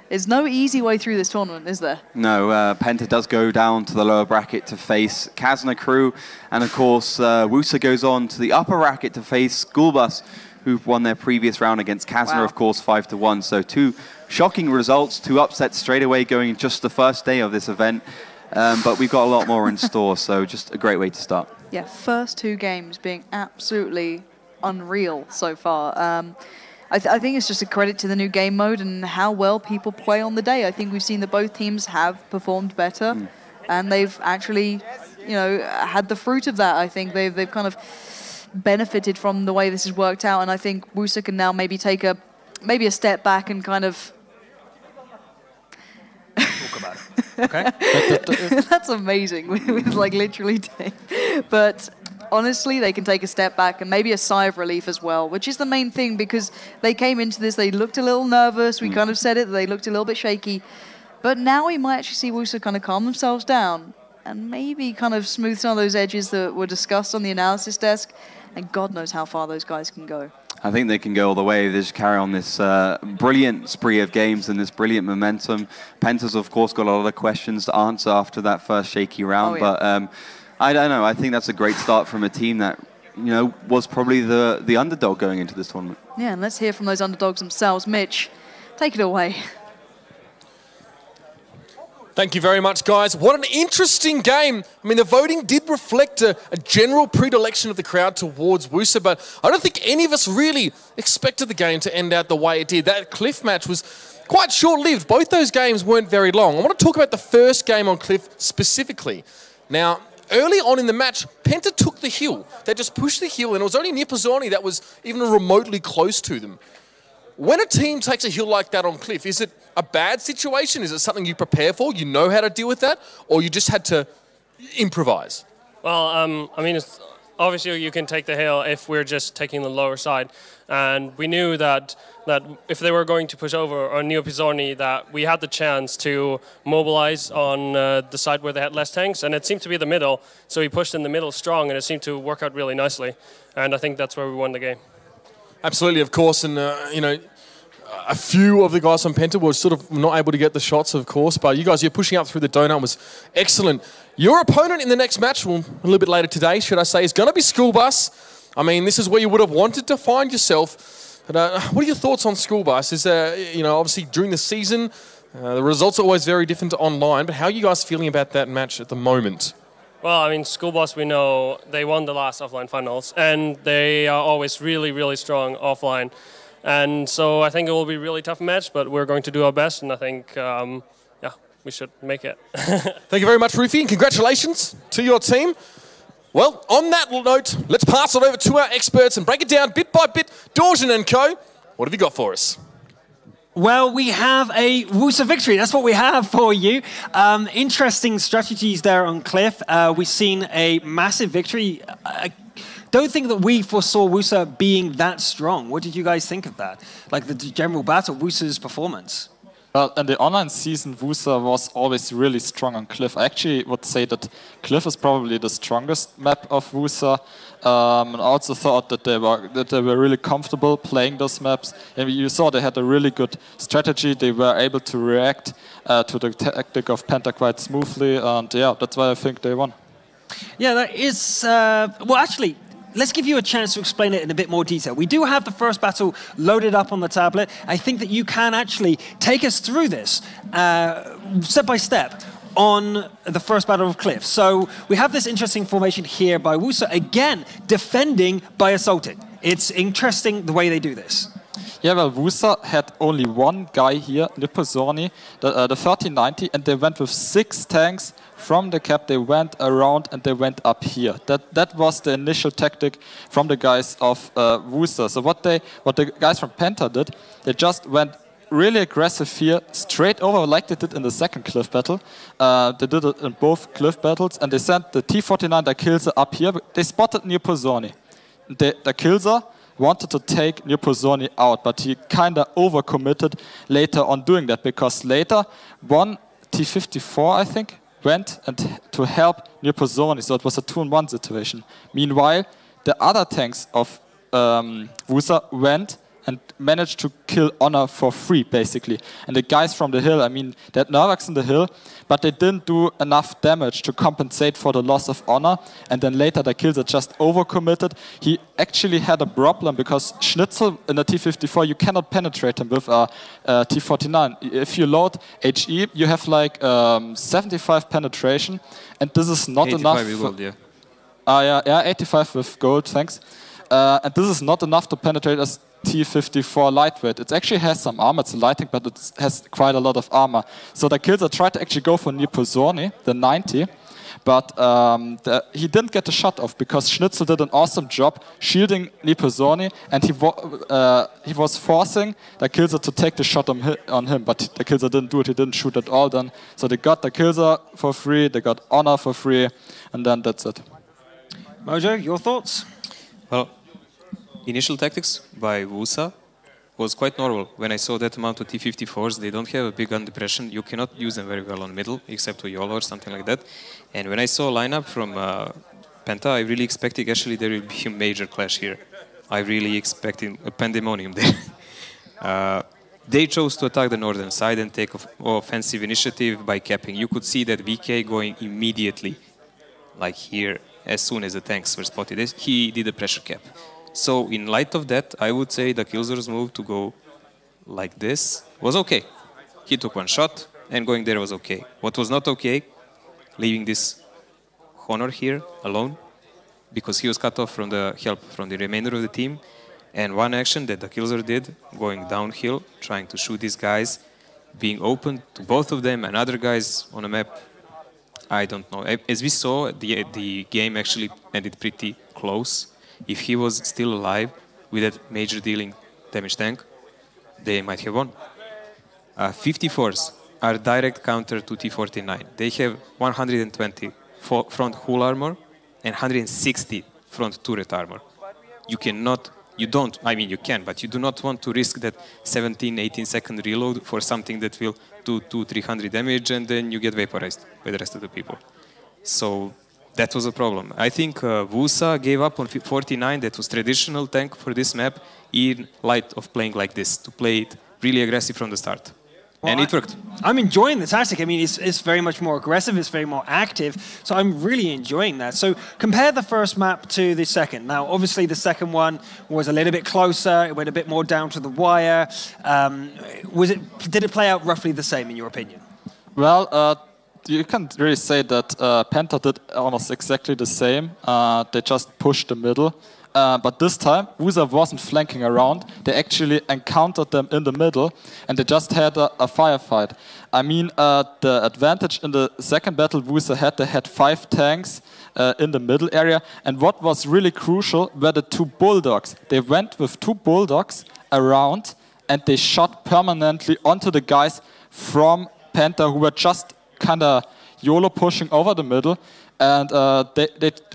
There's no easy way through this tournament, is there? No, Penta does go down to the lower bracket to face Kazna Crew, and of course WUSA goes on to the upper bracket to face School Bus, who've won their previous round against Kazna, of course, 5-1. So 2 shocking results, 2 upsets straight away going just the first day of this event, but we've got a lot more in store, so just a great way to start. Yeah, first 2 games being absolutely unreal so far. I think it's just a credit to the new game mode and how well people play on the day. I think we've seen that both teams have performed better, and they've actually, you know, had the fruit of that. I think they've kind of benefited from the way this has worked out, and I think WUSA can now maybe take a step back and kind of talk about it. Okay, that's amazing with like literally tape, but. Honestly, they can take a step back and maybe a sigh of relief as well, which is the main thing, because they came into this, they looked a little nervous. We kind of said it, they looked a little bit shaky. But now we might actually see WUSA kind of calm themselves down and maybe kind of smooth some of those edges that were discussed on the analysis desk. And God knows how far those guys can go. I think they can go all the way. They just carry on this brilliant spree of games and this brilliant momentum. Penta's, of course, got a lot of questions to answer after that first shaky round, but I don't know. I think that's a great start from a team that, you know, was probably the underdog going into this tournament. Yeah, and let's hear from those underdogs themselves. Mitch, take it away. Thank you very much, guys. What an interesting game. I mean, the voting did reflect a general predilection of the crowd towards WUSA, but I don't think any of us really expected the game to end out the way it did. That Cliff match was quite short-lived. Both those games weren't very long. I want to talk about the first game on Cliff specifically. Now, early on in the match, Penta took the hill. They just pushed the hill, and it was only Nippozoni that was even remotely close to them. When a team takes a hill like that on Cliff, is it a bad situation? Is it something you prepare for? You know how to deal with that? Or you just had to improvise? Well, I mean, obviously you can take the hill if we're just taking the lower side. And we knew that if they were going to push over on Nippozoni, that we had the chance to mobilize on the side where they had less tanks, and it seemed to be the middle. So we pushed in the middle strong, and it seemed to work out really nicely. And I think that's where we won the game. Absolutely, of course, and you know, a few of the guys on Penta were sort of not able to get the shots, of course, but you guys, you're pushing up through the donut was excellent. Your opponent in the next match, well, a little bit later today, should I say, is going to be School Bus. I mean, this is where you would have wanted to find yourself. But, what are your thoughts on School Bus? Is you know, obviously during the season, the results are always very different to online, but how are you guys feeling about that match at the moment? Well, I mean, School Bus, we know they won the last offline finals, and they are always really, really strong offline. And so I think it will be a really tough match, but we're going to do our best, and I think, yeah, we should make it. Thank you very much, Rufy, and congratulations to your team. Well, on that note, let's pass it over to our experts and break it down bit by bit. Dorjan and co, what have you got for us? Well, we have a WUSA victory. That's what we have for you. Interesting strategies there on Cliff. We've seen a massive victory. I don't think that we foresaw WUSA being that strong. What did you guys think of that? Like the general battle, WUSA's performance? Well, in the online season, WUSA was always really strong on Cliff. I actually would say that Cliff is probably the strongest map of WUSA. And I also thought that they were really comfortable playing those maps. And you saw they had a really good strategy. They were able to react to the tactic of Penta quite smoothly. And yeah, that's why I think they won. Yeah, that is... well, actually... Let's give you a chance to explain it in a bit more detail. We do have the first battle loaded up on the tablet. I think that you can actually take us through this step by step on the first battle of Cliff. So we have this interesting formation here by WUSA, again, defending by assaulting. It's interesting the way they do this. Yeah, well, WUSA had only one guy here, Nippozoni, the 1390, and they went with 6 tanks from the cap. They went around and they went up here. That was the initial tactic from the guys of WUSA. So what the guys from Penta did, they just went really aggressive here, straight over like they did in the second Cliff battle. They did it in both Cliff battles, and they sent the T-49, the Killser, up here. They spotted Nippozoni. The Killser wanted to take Nippozoni out, but he kind of overcommitted later on doing that, because later one T-54, I think, went to help Nippozoni, so it was a 2-on-1 situation. Meanwhile, the other tanks of WUSA went and managed to kill Honor for free, basically. And the guys from the hill, I mean, they had Nervax in the hill, but they didn't do enough damage to compensate for the loss of Honor. And then later the kills are just overcommitted. He actually had a problem because Schnitzel in a T54, you cannot penetrate him with a T49. If you load HE, you have like 75 penetration, and this is not enough. 85 with gold, yeah. Yeah, 85 with gold, thanks. And this is not enough to penetrate as T54 lightweight. It actually has some armor, it's lighting, but it has quite a lot of armor. So the killser tried to actually go for Nipozorni, the 90, but he didn't get the shot off because Schnitzel did an awesome job shielding Nipozorni, and he was forcing the killser to take the shot on him, but the killser didn't do it, he didn't shoot at all then. So they got the killser for free, they got Honor for free, and then that's it. Mojo, your thoughts? Well, initial tactics by WUSA was quite normal. When I saw that amount of T54s, they don't have a big gun depression. You cannot use them very well on middle, except to YOLO or something like that. And when I saw lineup from Penta, I really expected actually there will be a major clash here. I really expected a pandemonium there. They chose to attack the northern side and take offensive initiative by capping. You could see that VK going immediately, like here, as soon as the tanks were spotted. He did a pressure cap. So in light of that, I would say the killser's move to go like this was okay. He took one shot, and going there was okay. What was not okay, leaving this Honor here alone, because he was cut off from the help from the remainder of the team. And one action that the killser did, going downhill, trying to shoot these guys, being open to both of them and other guys on a map, I don't know. As we saw, the game actually ended pretty close. If he was still alive with that major dealing damage tank, they might have won. 54s are direct counter to T49. They have 120 front hull armor and 160 front turret armor. You cannot, you don't, I mean you can, but you do not want to risk that 17, 18 second reload for something that will do 200-300 damage and then you get vaporized by the rest of the people. So that was a problem. I think WUSA gave up on 49, that was traditional tank for this map, in light of playing like this, to play it really aggressive from the start. Well, and it worked. I'm enjoying the tactic. I mean, it's very much more aggressive, it's very more active, so I'm really enjoying that. So compare the first map to the second. Now, obviously, the second one was a little bit closer, it went a bit more down to the wire. Did it play out roughly the same, in your opinion? Well, you can't really say that Penta did almost exactly the same. They just pushed the middle. But this time, WUSA wasn't flanking around. They actually encountered them in the middle, and they just had a firefight. I mean, the advantage in the second battle WUSA had, they had 5 tanks in the middle area. And what was really crucial were the 2 bulldogs. They went with 2 bulldogs around, and they shot permanently onto the guys from Penta who were just kind of YOLO pushing over the middle, and I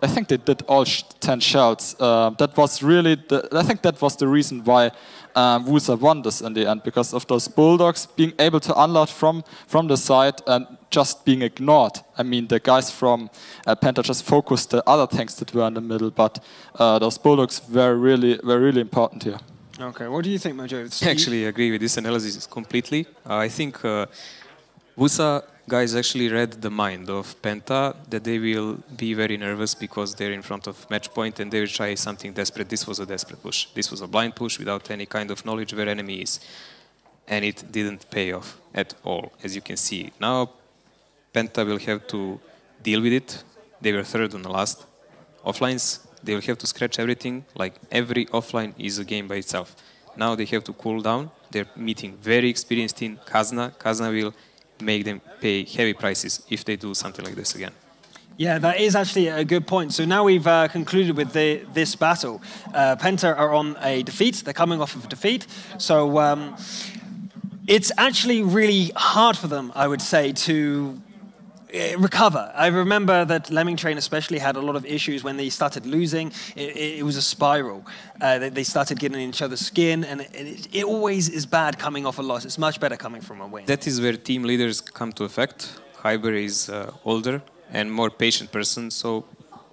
think they did all 10 shells. That was really, I think that was the reason why WUSA won this in the end, because of those bulldogs being able to unload from the side and just being ignored. I mean, the guys from Penta just focused the other tanks that were in the middle, but those bulldogs were really important here. Okay, what do you think, Mojo? I actually agree with this analysis completely. I think WUSA guys actually read the mind of Penta, that they will be very nervous because they're in front of match point and they will try something desperate. This was a desperate push. This was a blind push without any kind of knowledge where enemy is. And it didn't pay off at all, as you can see. Now Penta will have to deal with it. They were third on the last offlines. They will have to scratch everything. Like every offline is a game by itself. Now they have to cool down. They're meeting very experienced team, Kazna. Kazna will make them pay heavy prices if they do something like this again. Yeah, that is actually a good point. So now we've concluded with this battle. Penta are on a defeat. They're coming off of a defeat. So it's actually really hard for them, I would say, to recover. I remember that Lemming Train especially had a lot of issues when they started losing. It was a spiral. They started getting in each other's skin, and it always is bad coming off a loss. It's much better coming from a win. That is where team leaders come to effect. Hyber is older and more patient person, so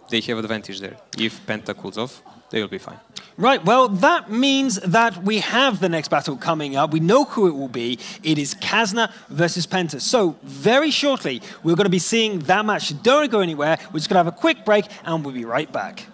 they have advantage there. If Penta cools off, They will be fine. Right, well, that means that we have the next battle coming up. We know who it will be. It is Kazna versus Penta. So, very shortly, we're going to be seeing that match. Don't go anywhere. We're just going to have a quick break, and we'll be right back.